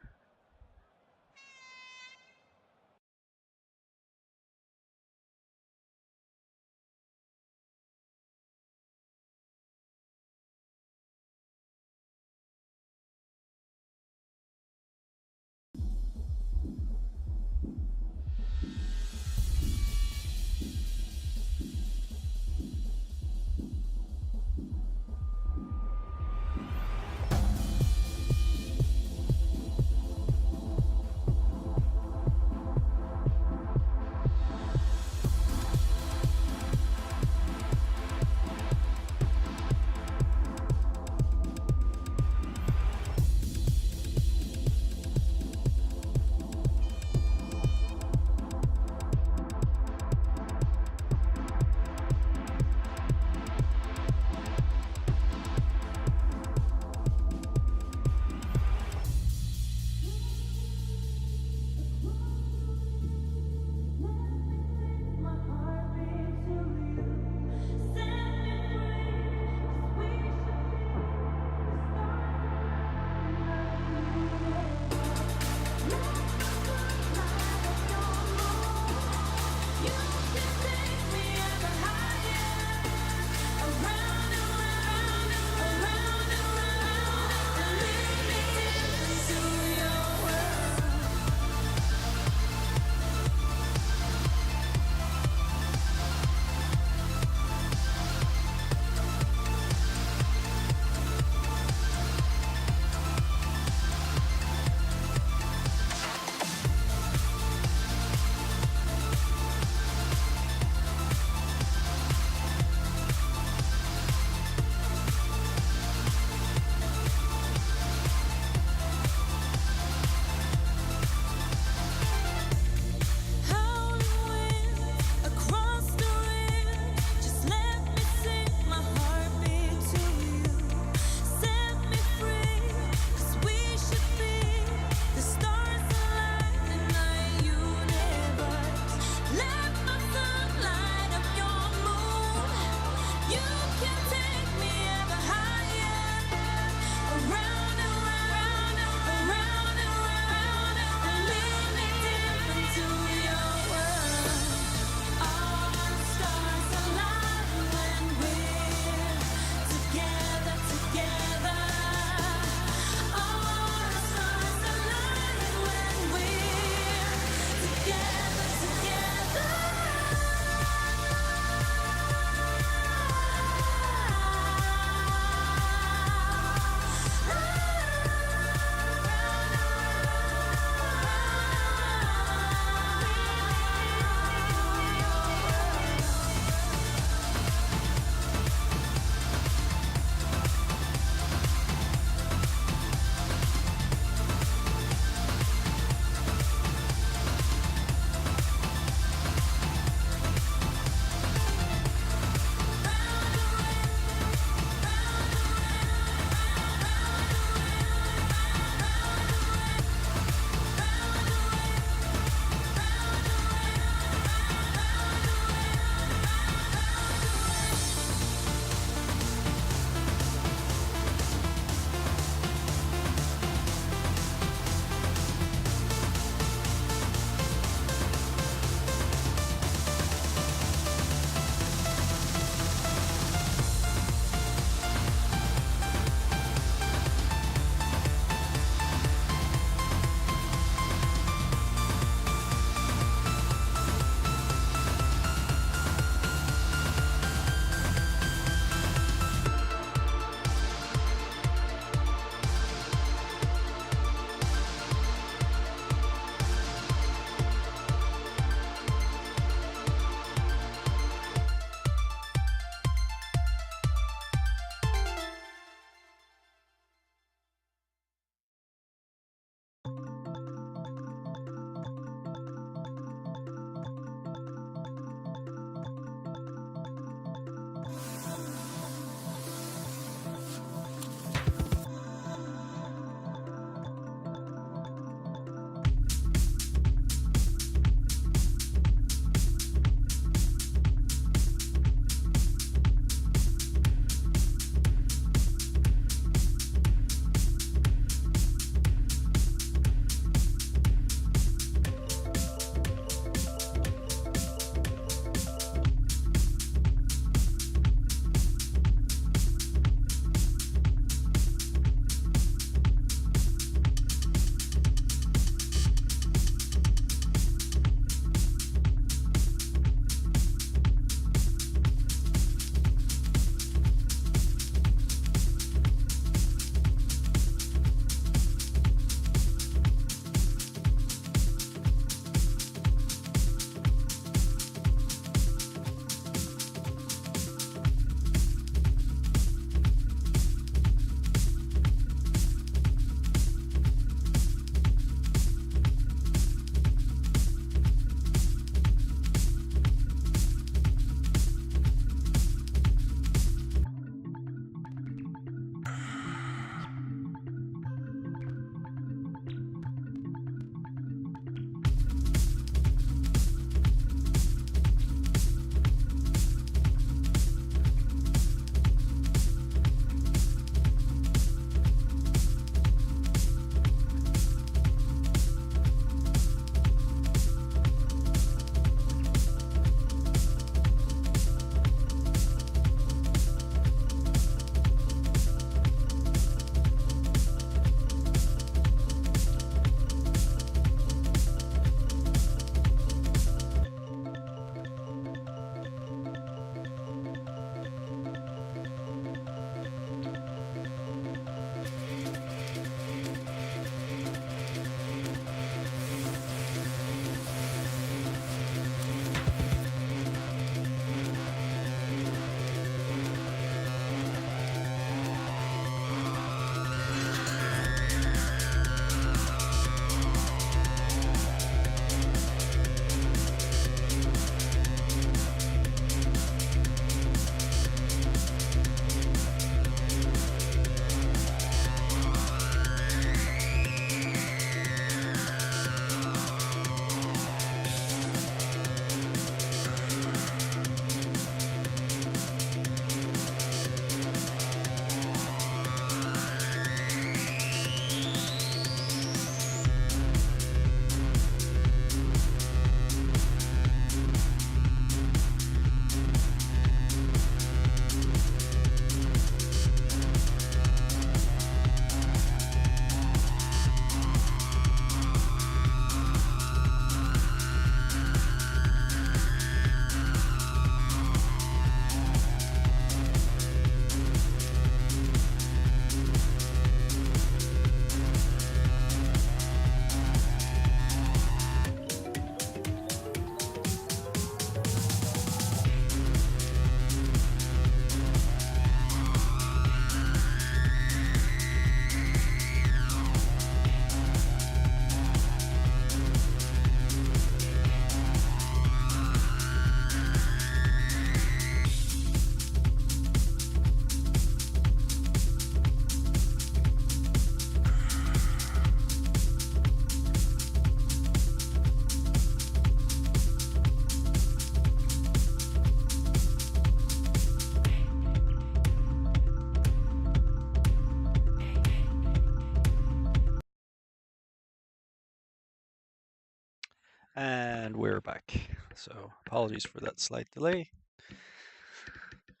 And we're back. So apologies for that slight delay,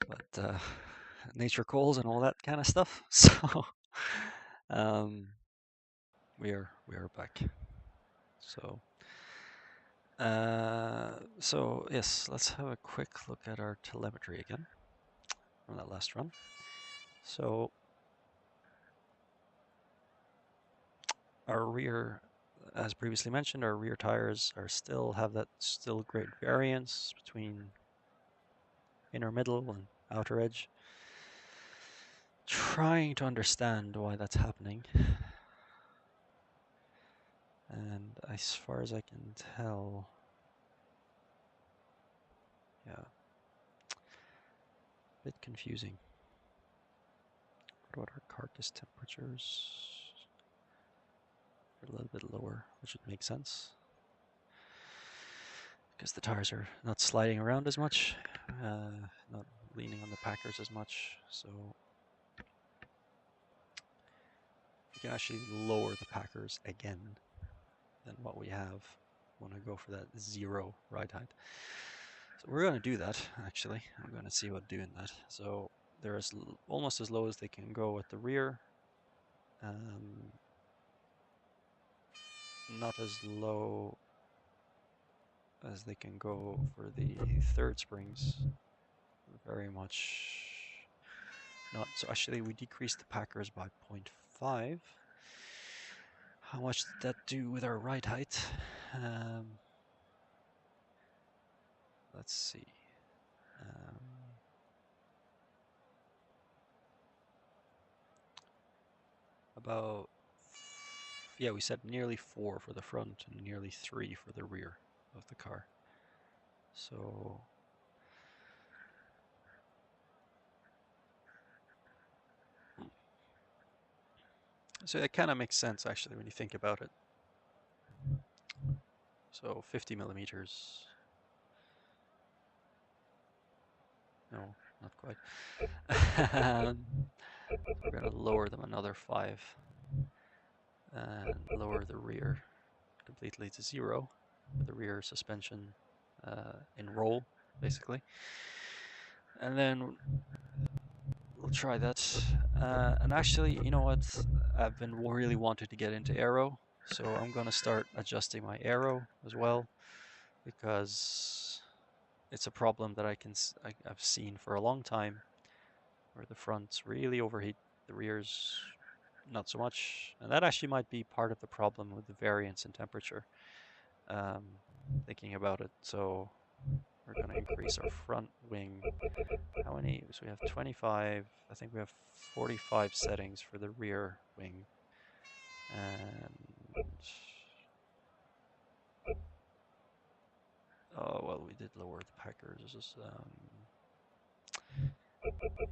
but nature calls and all that kind of stuff. So we are back. So yes, let's have a quick look at our telemetry again from that last run. So our rear, as previously mentioned, our rear tires are still great variance between inner middle and outer edge. Trying to understand why that's happening. And as far as I can tell, yeah, a bit confusing. What about our carcass temperatures? They're a little bit lower, which would make sense, because the tires are not sliding around as much, not leaning on the packers as much, so we can actually lower the packers again than what we have when I go for that 0 ride height. So we're going to do that, actually. I'm going to see what doing that. So they're almost as low as they can go at the rear. Not as low as they can go for the third springs. Very much not. So actually we decreased the packers by 0.5. How much did that do with our ride height? Let's see. About, yeah, we said nearly 4 for the front and nearly 3 for the rear of the car. So it kind of makes sense actually when you think about it. So 50 millimeters. No, not quite. We're going to lower them another 5 and lower the rear completely to 0 with the rear suspension in roll, basically. And then we'll try that. And actually, you know what? I've been really wanting to get into aero, so I'm going to start adjusting my aero as well, because it's a problem that I've seen for a long time, where the fronts really overheat, the rears not so much, and that actually might be part of the problem with the variance in temperature. Thinking about it, so we're going to increase our front wing. How many? So we have 25. I think we have 45 settings for the rear wing, and oh well, we did lower the packers.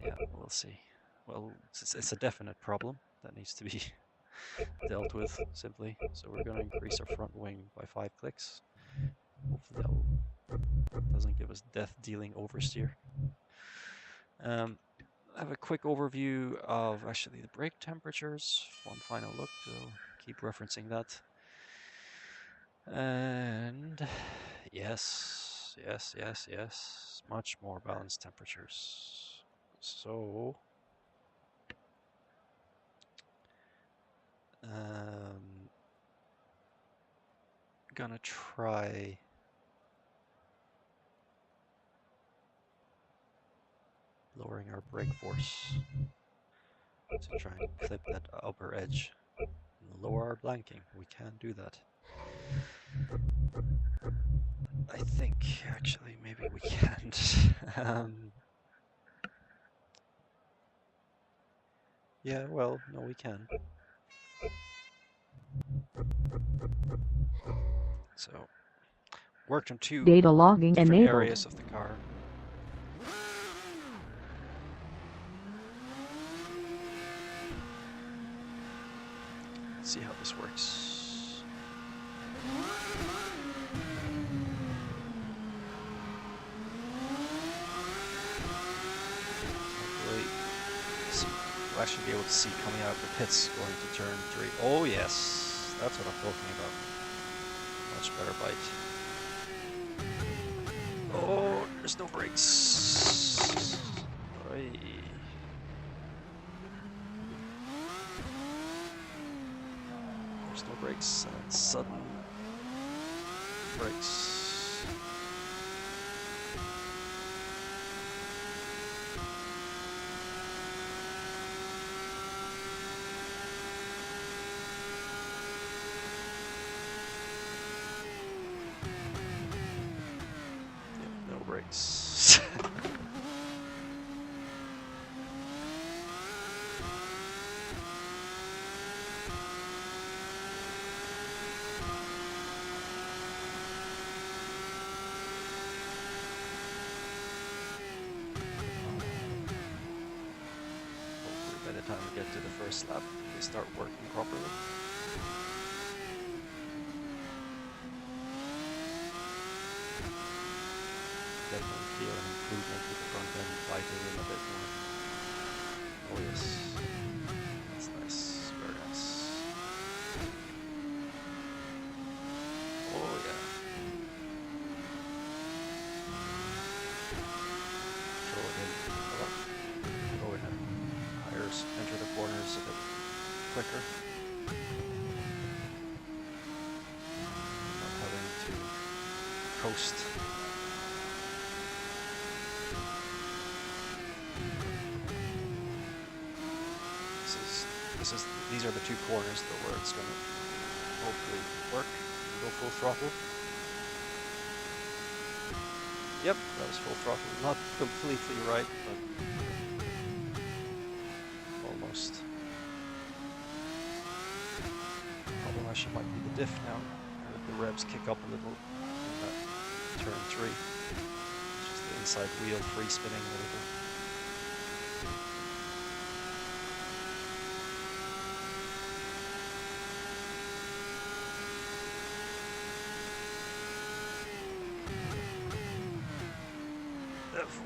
Yeah, we'll see. Well, it's a definite problem that needs to be dealt with simply. So we're going to increase our front wing by 5 clicks. Hopefully that doesn't give us death-dealing oversteer. I have a quick overview of actually the brake temperatures. One final look, so keep referencing that. And yes, much more balanced temperatures. So gonna try lowering our brake force to try and clip that upper edge and lower our blanking. We can do that. I think actually maybe we can't. Yeah, well, no, we can. So worked on 2 data logging different enabled. areas of the car. Let's see how this works. We'll actually be able to see coming out of the pits going to turn 3. Oh yes, that's what I'm talking about. Much better bite. Oh, there's no brakes. Oy. There's no brakes, and then sudden brakes. No brakes. Hopefully by the time we get to the first lap, they start working properly. Definitely feel an improvement with the front end biting in a bit more. Oh yes, that's nice, very nice. Oh yeah. Throw it in a lot. Go in and higher, enter the corners a bit quicker. Not having to coast. These are the two corners though where it's going to hopefully work and go full throttle. Yep, that was full throttle. Not completely right, but almost. Problem actually might be the diff now. The revs kick up a little in that turn 3. It's just the inside wheel free spinning a little.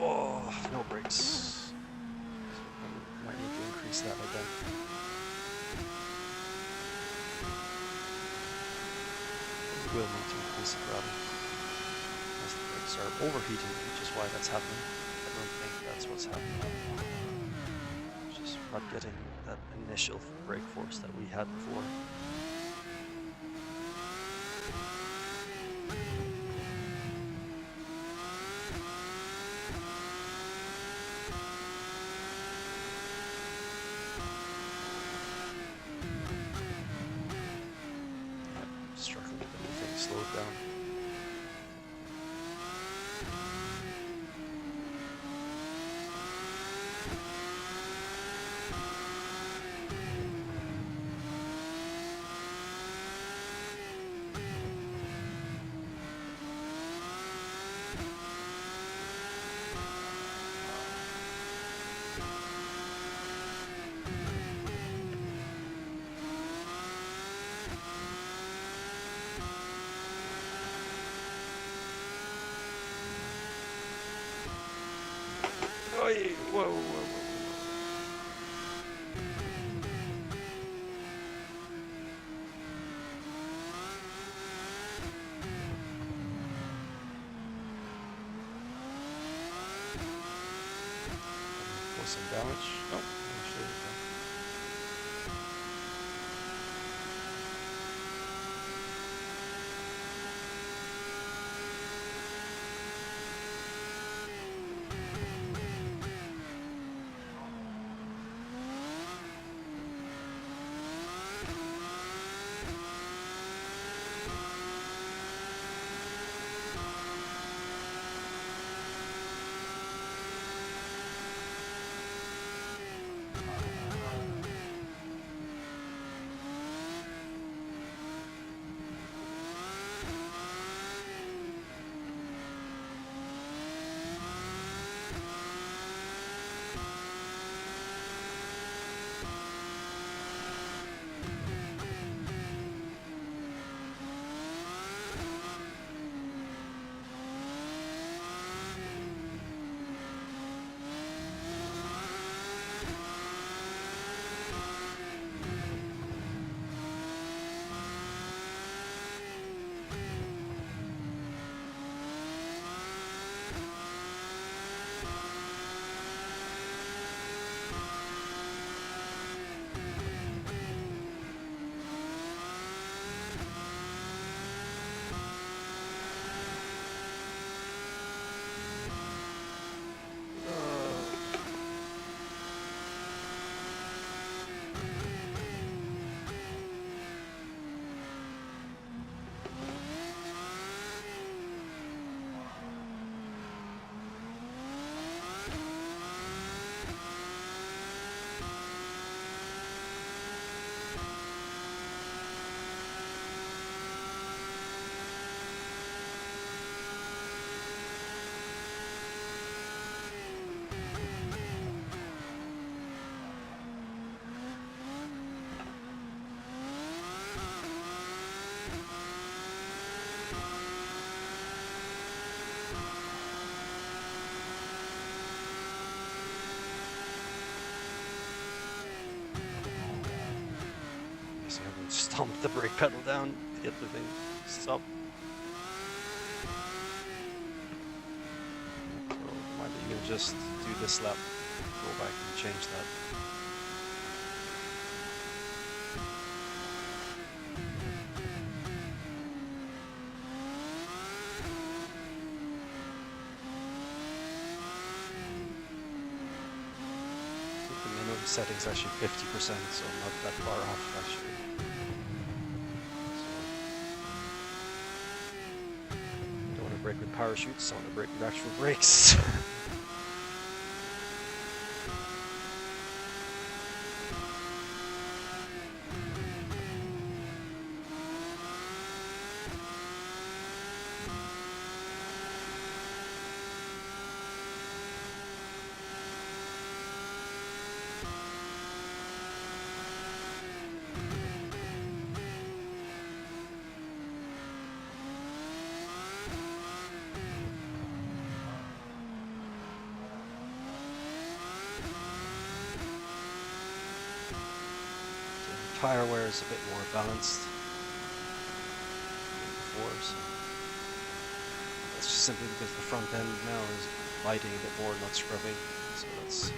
Oh, no brakes. So I might need to increase that again. We will need to increase it rather. As the brakes are overheating, which is why that's happening. I don't think that's what's happening. Just not getting that initial brake force that we had before. Struggling with anything slowed down. Whoa, whoa, whoa. Cause some damage. Oh, actually, okay. pump the brake pedal down to get the thing to stop. So you might even just do this lap, go back and change that. Setting is actually 50%, so not that far off actually. So, I don't want to brake with parachutes, I want to brake with actual brakes. Tire wear is a bit more balanced than before, so that's just simply because the front end now is biting a bit more, not scrubbing, so that's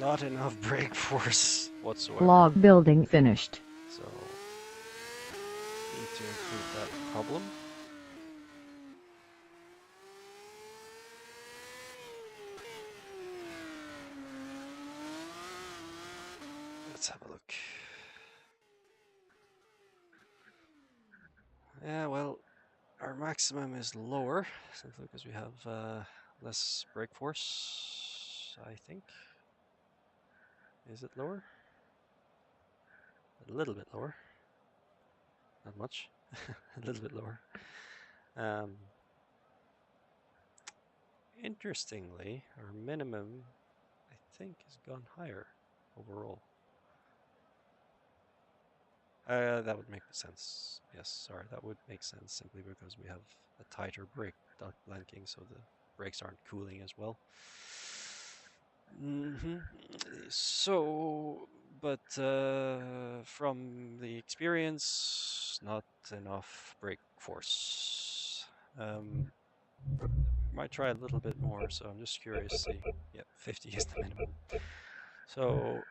not enough brake force whatsoever. Log building finished. So, need to improve that problem. Let's have a look. Yeah, well, our maximum is lower, simply because we have less brake force, I think. Is it lower? A little bit lower. Not much. A little bit lower. Interestingly, our minimum, I think, has gone higher overall. That would make sense. Yes, sorry, that would make sense simply because we have a tighter brake duct blanking, so the brakes aren't cooling as well. So, but from the experience, not enough brake force. Might try a little bit more, so I'm just curious to see. Yeah, 50 is the minimum. So,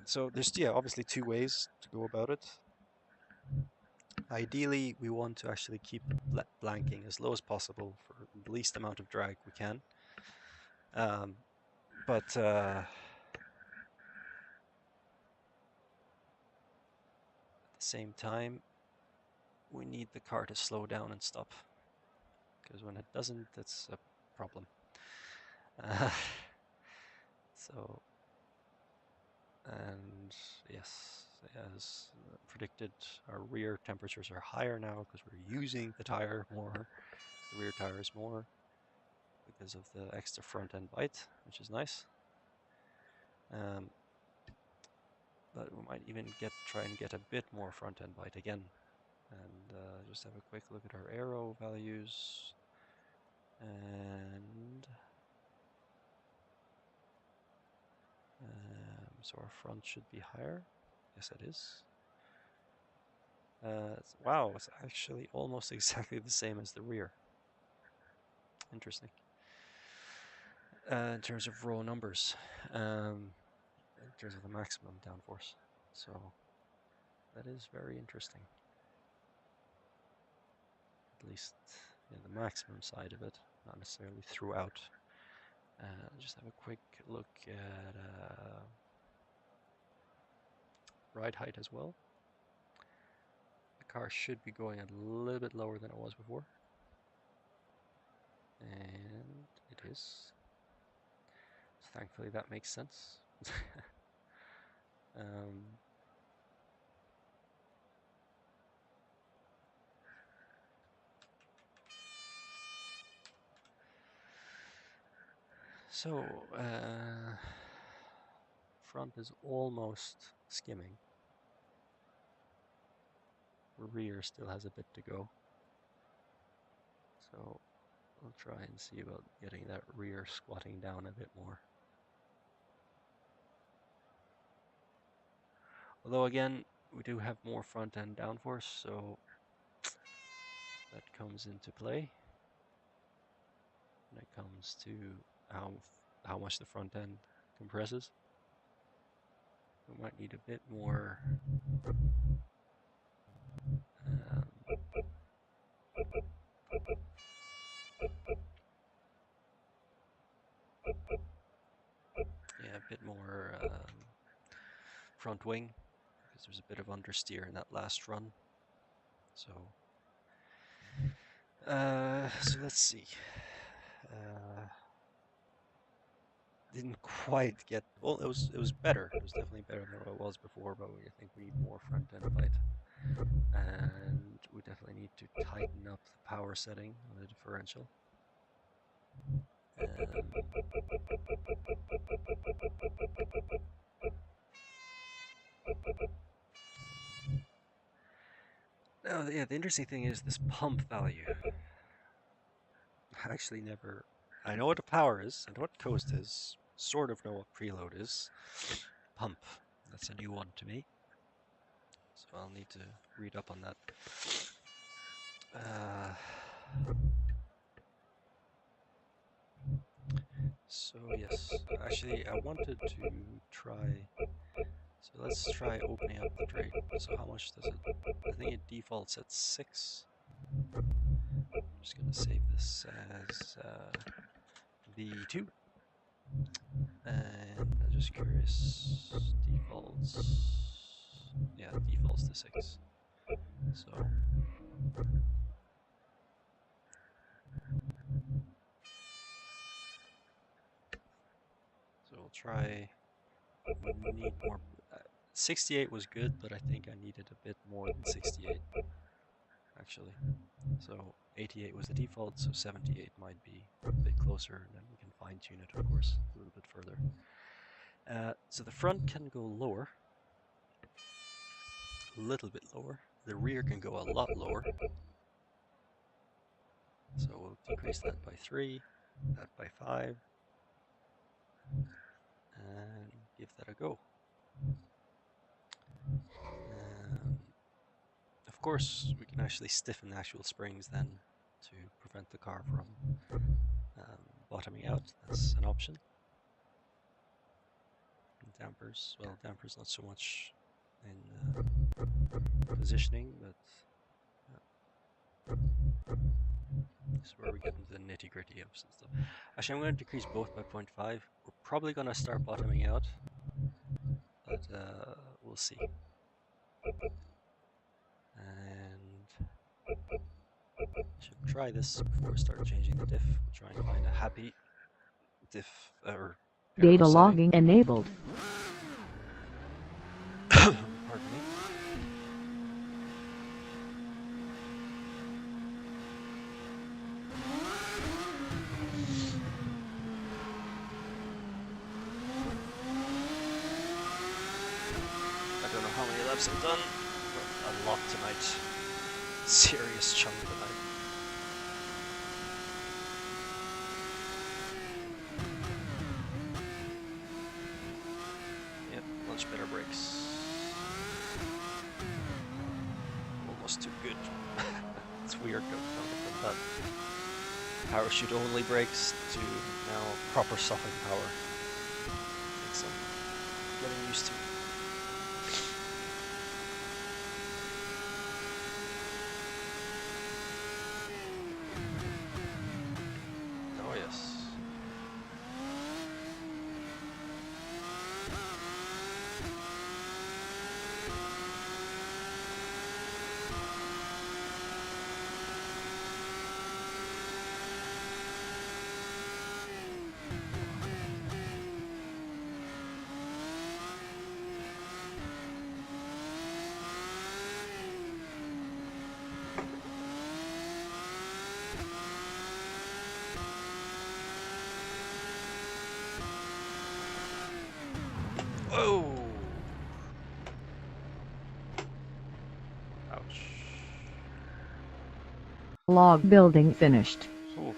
so there's obviously two ways to go about it. Ideally, we want to actually keep blanking as low as possible for the least amount of drag we can. But at the same time, we need the car to slow down and stop, because when it doesn't, that's a problem. So, and yes, as predicted, our rear temperatures are higher now because we're using the tire more, the rear tires more, because of the extra front end bite, which is nice. But we might even try and get a bit more front end bite again. And just have a quick look at our aero values. And so our front should be higher. Yes, it is. Wow, it's actually almost exactly the same as the rear. Interesting. in terms of raw numbers, in terms of the maximum downforce. So that is very interesting. At least the maximum side of it, not necessarily throughout. Just have a quick look at ride height as well. The car should be going a little bit lower than it was before. And it is. So thankfully that makes sense. So, front is almost skimming. Rear still has a bit to go. So, I'll try and see about getting that rear squatting down a bit more. Although again, we do have more front end downforce, so that comes into play when it comes to how much the front end compresses. We might need a bit more front wing, because there's a bit of understeer in that last run. So so let's see. Didn't quite get, well, it was better. It was definitely better than what it was before, but I think we need more front end bite. And we definitely need to tighten up the power setting on the differential. Now, yeah, the interesting thing is this pump value. I actually never, I know what the power is, I know what coast is, sort of know what preload is. Pump, that's a new one to me. So I'll need to read up on that. So yes, actually I wanted to try, so let's try opening up the drape. So how much does it, I think it defaults at 6. I'm just going to save this as V2. And I'm just curious, defaults, yeah, defaults to 6. So we'll try, we need more, 68 was good, but I think I needed a bit more than 68, actually. So 88 was the default, so 78 might be a bit closer, and then we can fine tune it, of course, a little bit further. So the front can go lower, a little bit lower. The rear can go a lot lower. So we'll decrease that by 3, that by 5, and give that a go. Of course, we can actually stiffen the actual springs then to prevent the car from bottoming out. That's an option. And dampers, well, dampers not so much in positioning, but this is where we get into the nitty-gritty of some stuff. Actually, I'm going to decrease both by 0.5. We're probably going to start bottoming out, but we'll see. And should try this before we start changing the diff. We'll try and find a happy diff or data logging enabled. Pardon me. I don't know how many laps I've done, but a lot tonight. Serious chunk tonight. Yep, much better brakes. Almost too good. It's weird coming from that. parachute only brakes to now proper soften power. Takes some getting used to. Oh yes. Oh! Ouch. Log building finished. Ooh.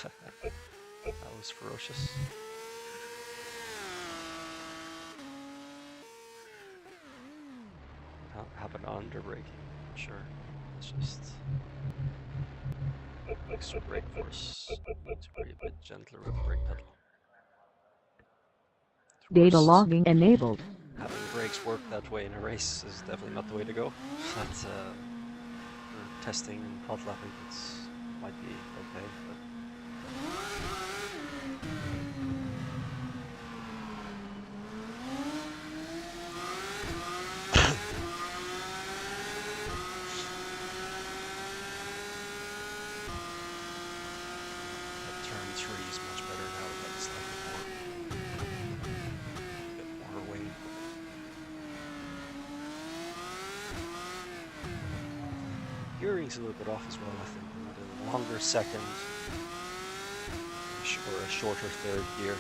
That was ferocious. Happened on under braking, sure. It's just extra brake force. Need to be a bit gentler with the brake pedal. Of Data course, logging enabled. having brakes work that way in a race is definitely not the way to go. But for testing and hot lapping, it might be okay. But turn 3 is much better now. That's slightly more, a bit more weight. Gearing's a little bit off as well, I think. We need a longer second or a shorter third gear.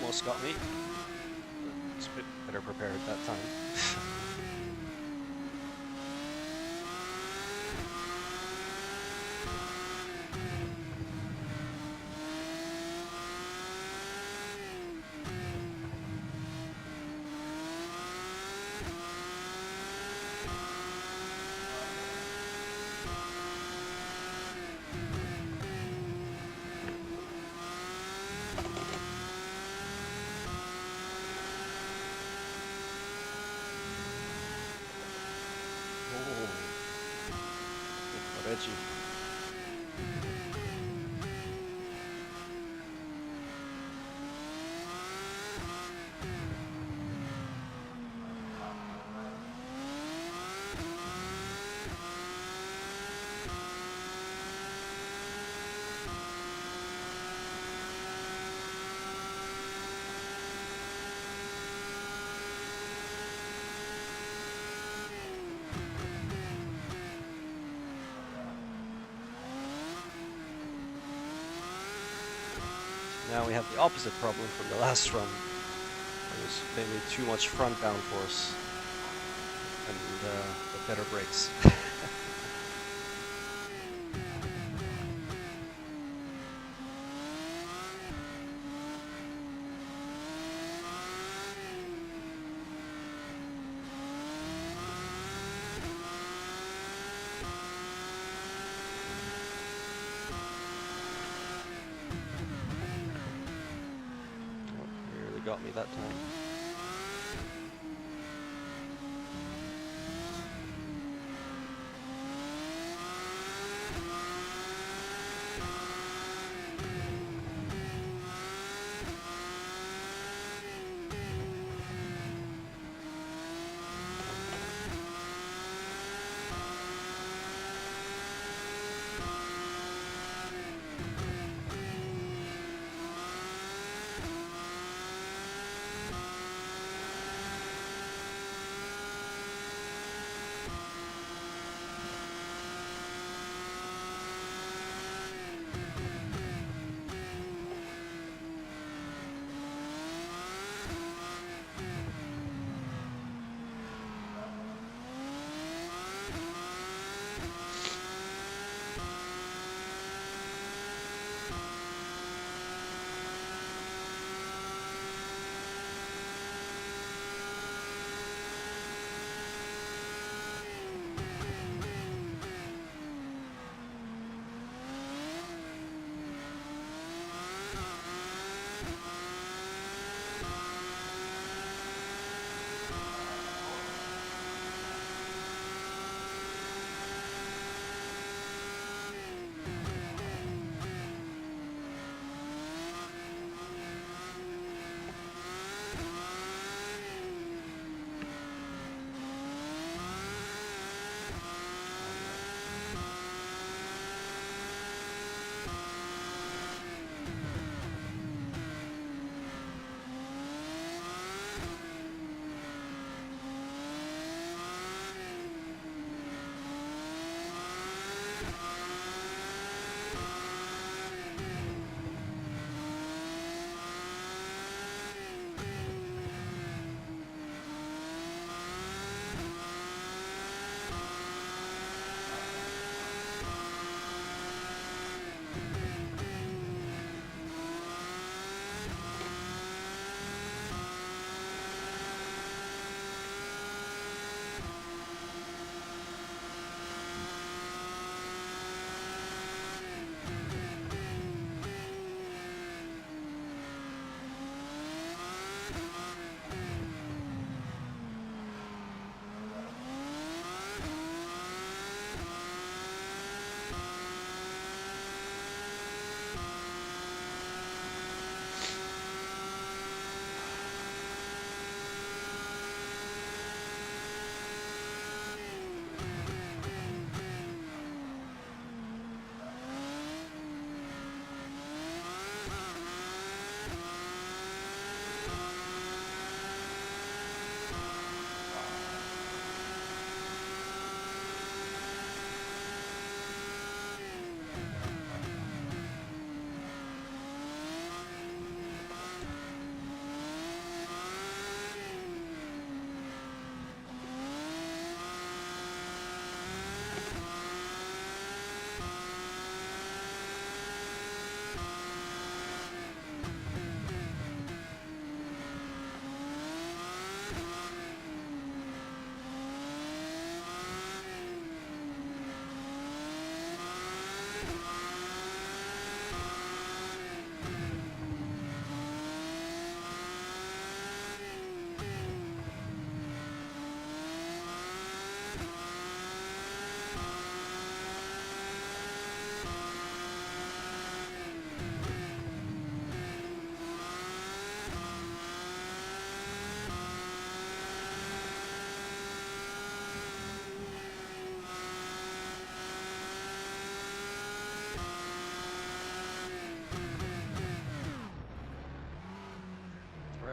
Almost got me. It's a bit better prepared that time. Reggie. Now we have the opposite problem from the last run. There was maybe too much front downforce and the better brakes. Got me that time.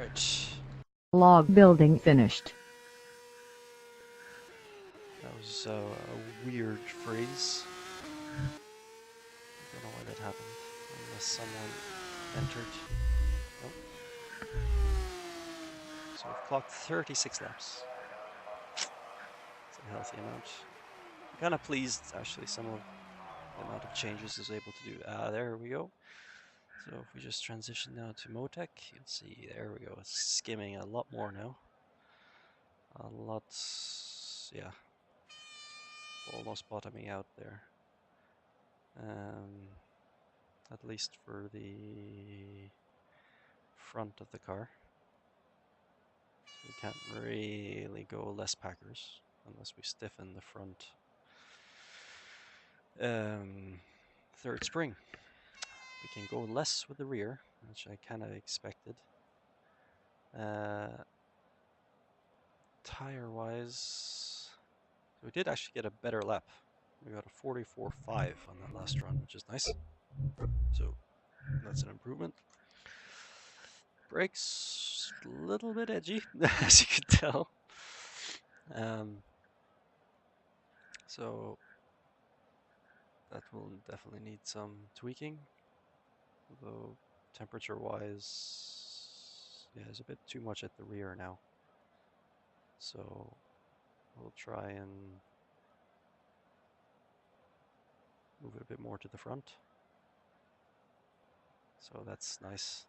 Alright. Log building finished. That was a weird freeze. I don't know why that happened. Unless someone entered. Nope. So we've clocked 36 laps. It's a healthy amount. I'm kind of pleased, actually, some of the amount of changes is able to do. There we go. So if we just transition now to Motec, you'll see, there we go. It's skimming a lot more now. A lot, yeah. Almost bottoming out there. At least for the front of the car. So we can't really go less packers unless we stiffen the front third spring. We can go less with the rear, which I kind of expected. Tire-wise, so we did actually get a better lap. We got a 44.5 on that last run, which is nice. So that's an improvement. Brakes, a little bit edgy, as you can tell. So that will definitely need some tweaking. Although temperature-wise, yeah, there's a bit too much at the rear now. So we'll try and move it a bit more to the front. So that's nice.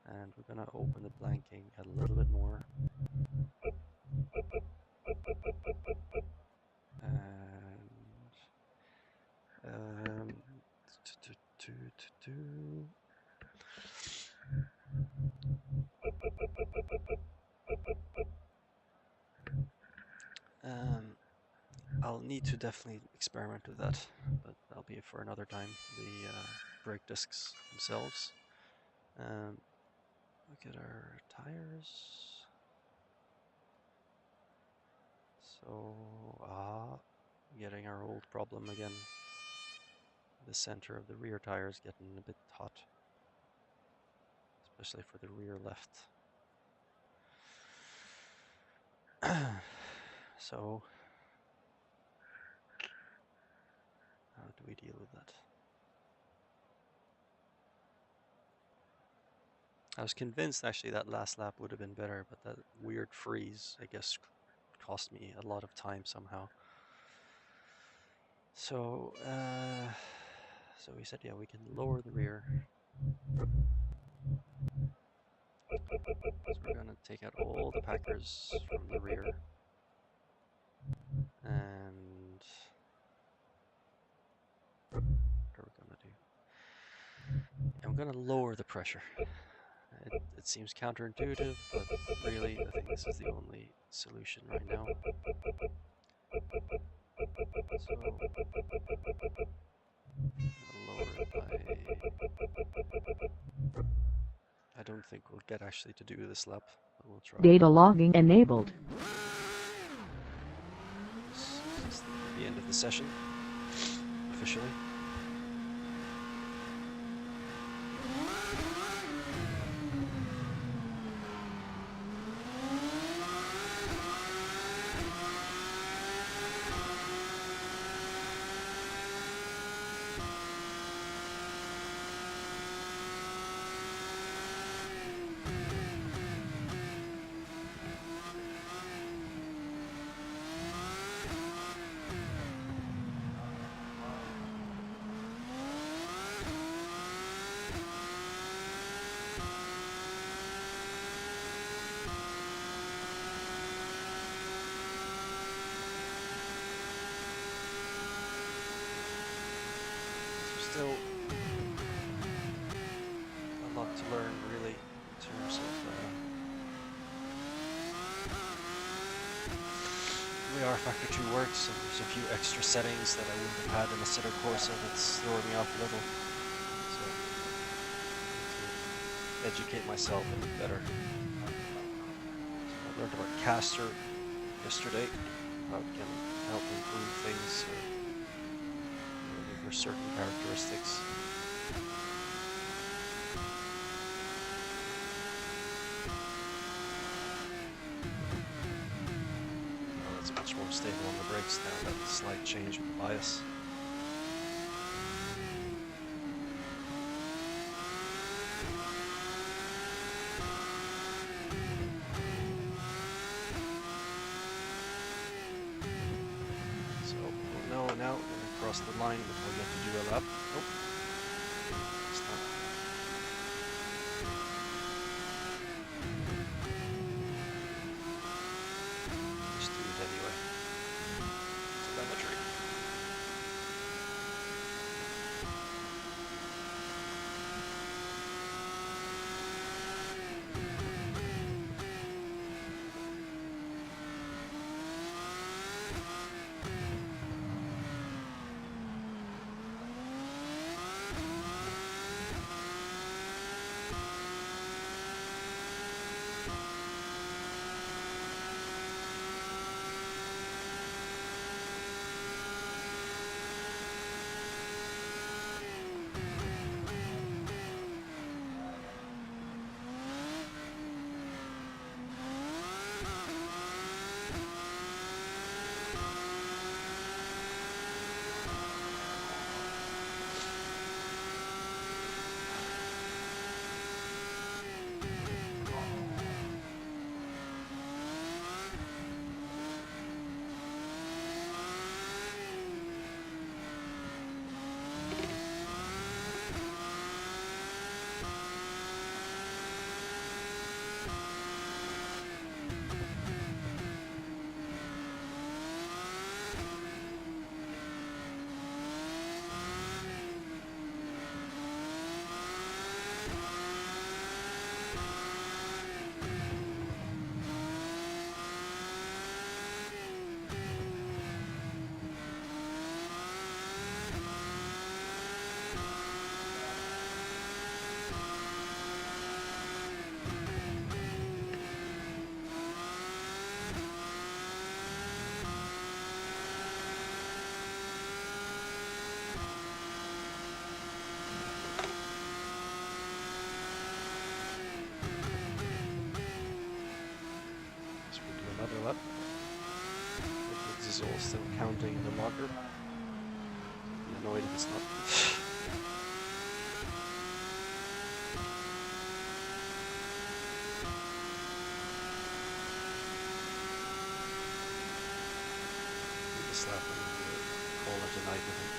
And we're gonna open the blanking a little bit more. And I'll need to definitely experiment with that, but that'll be for another time. The brake discs themselves. Look at our tires. So, getting our old problem again. The center of the rear tire is getting a bit hot, especially for the rear left. So, how do we deal with that? I was convinced actually that last lap would have been better, but that weird freeze, I guess, cost me a lot of time somehow. So, so we said, yeah, we can lower the rear. So we're gonna take out all the packers from the rear. And what are we gonna do? I'm gonna lower the pressure. It seems counterintuitive, but really I think this is the only solution right now. So I'll lower it by... I don't think we'll get actually to do this lap, but we'll try. Data logging enabled. This is the end of the session, officially. Still a lot to learn, really, in terms of the way rFactor 2 works, and there's a few extra settings that I wouldn't have had in a Sitter Corsa that's throwing me off a little. So I need to educate myself a bit better. So I learned about caster yesterday, how it can help improve things for certain characteristics. It's much more stable on the brakes now, that slight change with the bias. So we'll know now when we cross the line before we get to do a lap. Oh, it's not. Just do it anyway. Telemetry. So we'll do another lap. If this is all still counting in the logger. I'll be annoyed if it's not. This lap and we'll call it a night, I think.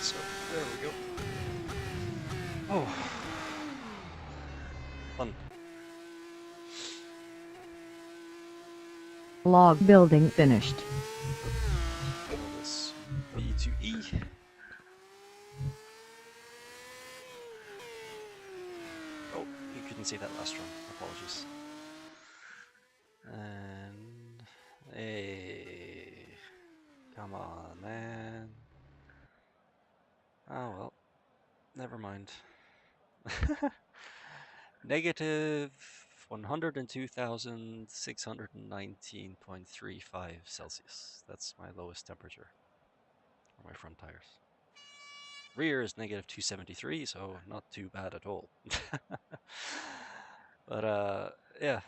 So there we go. Oh, fun. Log building finished. Call this B to E. Oh, you couldn't see that last run. Apologies. And hey, come on, man. Oh well, never mind. Negative 102,619.35 Celsius. That's my lowest temperature for my front tires. Rear is negative 273, so not too bad at all. But yeah,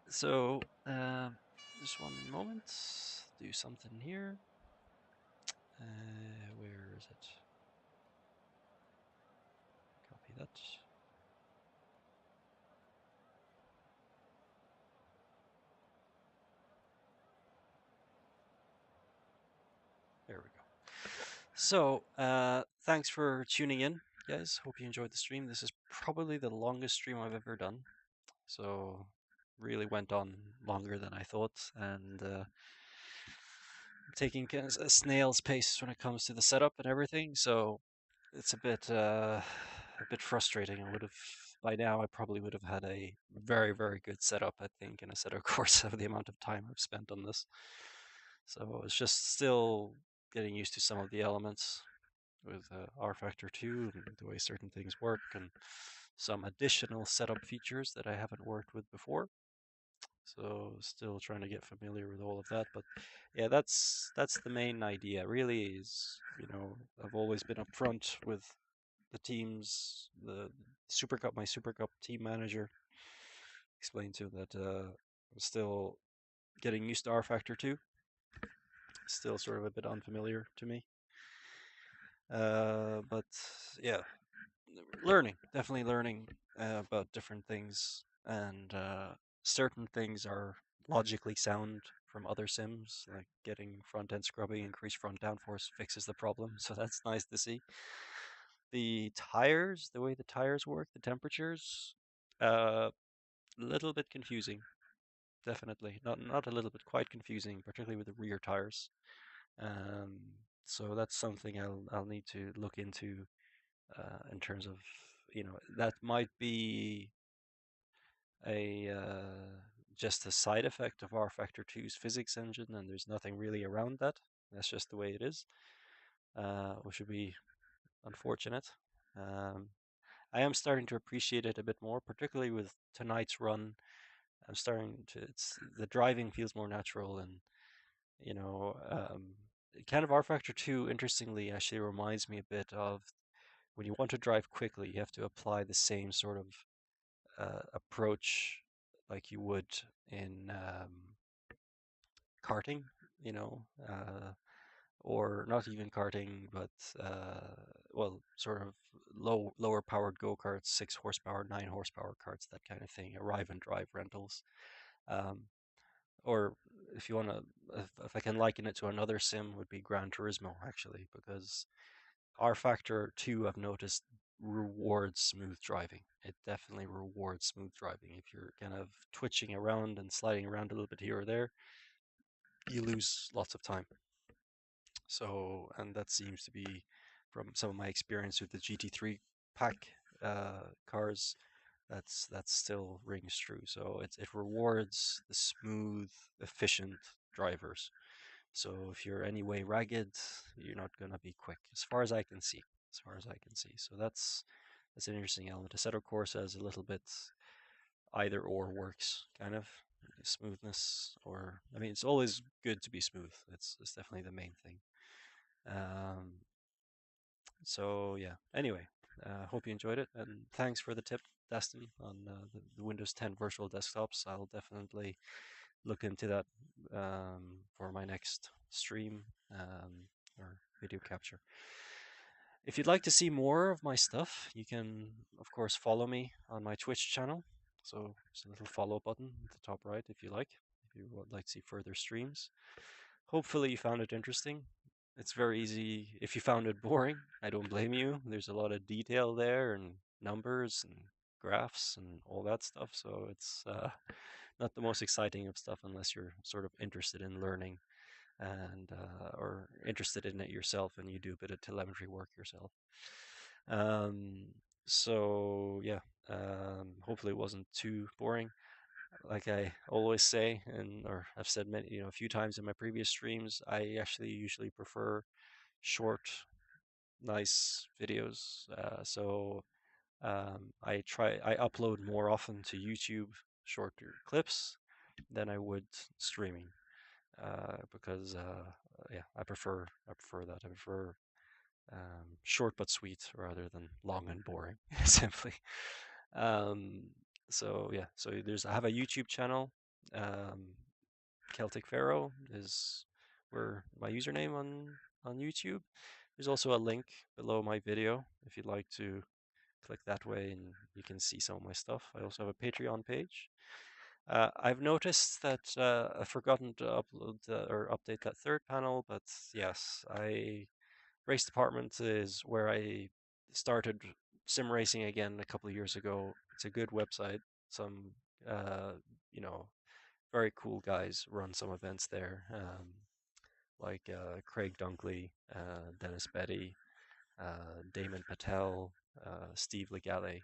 so just one moment, do something here. Where is it? Copy that. Thanks for tuning in, guys. Hope you enjoyed the stream. This is probably the longest stream I've ever done. So, really went on longer than I thought, and taking a snail's pace when it comes to the setup and everything. So, it's a bit frustrating. I would have by now. I probably would have had a very, very good setup. I think in a setup course of the amount of time I've spent on this. So it's just still getting used to some of the elements with rFactor 2 and the way certain things work and some additional setup features that I haven't worked with before. So still trying to get familiar with all of that, but yeah, that's the main idea. Really, is I've always been upfront with the teams, the Supercup, my Supercup team manager explained to him that I'm still getting used to rFactor 2. Still sort of a bit unfamiliar to me, but yeah, definitely learning about different things, and certain things are logically sound from other sims, like getting front end scrubbing, increased front downforce fixes the problem, so that's nice to see. The tires, the way the tires work, the temperatures, a little bit confusing, definitely. Not a little bit, quite confusing, particularly with the rear tires. Um, so that's something I'll need to look into in terms of that might be a just a side effect of rFactor 2's physics engine, and there's nothing really around that. That's just the way it is, which would be unfortunate. Um, I am starting to appreciate it a bit more, particularly with tonight's run. I'm starting to. The driving feels more natural, and you know, um, kind of rFactor 2. Interestingly, actually reminds me a bit of when you want to drive quickly, you have to apply the same sort of approach like you would in karting, you know, or not even karting, but well, sort of lower powered go karts, 6 horsepower, 9 horsepower karts, that kind of thing. Arrive and drive rentals, um, or if you want to, if I can liken it to another sim, would be Gran Turismo actually, because rFactor 2, I've noticed, rewards smooth driving. It definitely rewards smooth driving. If you're kind of twitching around and sliding around a little bit here or there, you lose lots of time. So, and that seems to be from some of my experience with the GT3 pack cars. That still rings true. So it rewards the smooth, efficient drivers. So if you're anyway ragged, you're not gonna be quick, as far as I can see. As far as I can see. So that's an interesting element. A setup course has a little bit either or works, kind of smoothness, or I mean, it's always good to be smooth. It's definitely the main thing. Um, so yeah. Anyway, hope you enjoyed it, and thanks for the tip, Destin, on the Windows 10 virtual desktops. I'll definitely look into that for my next stream or video capture. If you'd like to see more of my stuff, you can, of course, follow me on my Twitch channel. So there's a little follow button at the top right if you like, if you would like to see further streams. Hopefully, you found it interesting. It's very easy. If you found it boring, I don't blame you. There's a lot of detail there and numbers and graphs and all that stuff. So it's not the most exciting of stuff unless you're sort of interested in learning and or interested in it yourself and you do a bit of telemetry work yourself. Um, so yeah, hopefully it wasn't too boring. Like I always say, and or I've said many, a few times in my previous streams, I actually usually prefer short, nice videos. I upload more often to YouTube shorter clips than I would streaming because yeah, I prefer that. I prefer short but sweet rather than long and boring, simply. Um, so yeah, so I have a YouTube channel. Um, Celtic Pharaoh is where my username on YouTube. There's also a link below my video if you'd like to click that way and you can see some of my stuff. I also have a Patreon page. I've noticed that I've forgotten to upload or update that third panel, but yes, I Race Department is where I started sim racing again a couple of years ago. It's a good website. Some, uh, you know, very cool guys run some events there, like Craig Dunkley, Dennis Betty, Damon Patel, Steve Legale,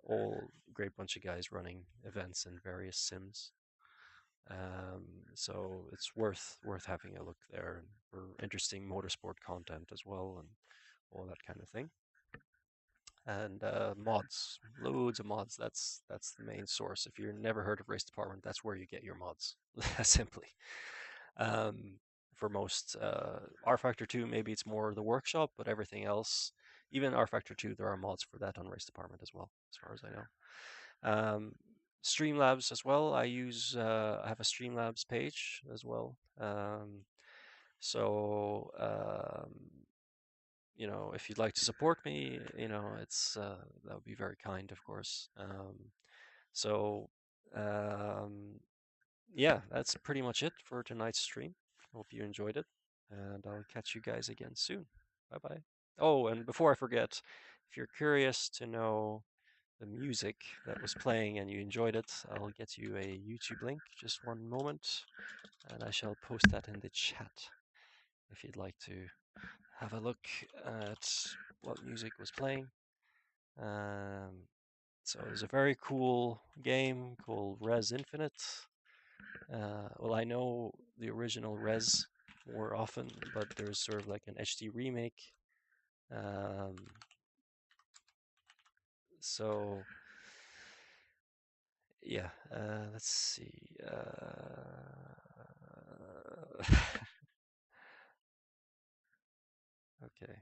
all great bunch of guys running events in various sims. Um, so it's worth having a look there for interesting motorsport content as well and all that kind of thing. And mods, loads of mods. That's the main source. If you've never heard of Race Department, that's where you get your mods, simply. Um, for most rFactor 2, maybe it's more the workshop, but everything else, even rFactor 2, there are mods for that on Race Department as well, as far as I know. Streamlabs as well. I have a Streamlabs page as well. So if you'd like to support me, it's that would be very kind, of course. So um, yeah, that's pretty much it for tonight's stream. Hope you enjoyed it, and I'll catch you guys again soon. Bye bye. Oh, and before I forget, if you're curious to know the music that was playing and you enjoyed it, I'll get you a YouTube link. Just one moment, and I shall post that in the chat if you'd like to have a look at what music was playing. Um, so there's a very cool game called Res Infinite. Well, I know the original Res more often, but there's sort of like an HD remake. Um, so yeah, let's see. Okay,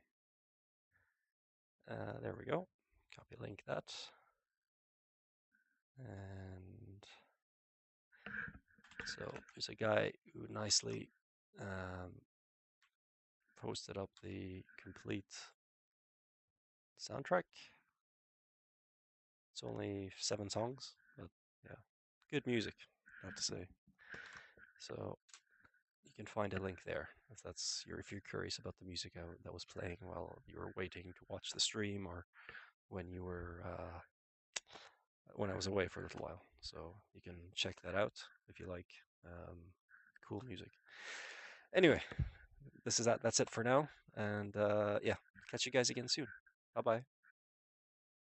there we go. Copy link that. And so there's a guy who nicely posted up the complete soundtrack. It's only 7 songs, but yeah, good music, I have to say. So you can find a link there if you're curious about the music that was playing while you were waiting to watch the stream or when you were when I was away for a little while. So you can check that out if you like um, cool music. Anyway, that's it for now, and yeah, catch you guys again soon. Bye bye.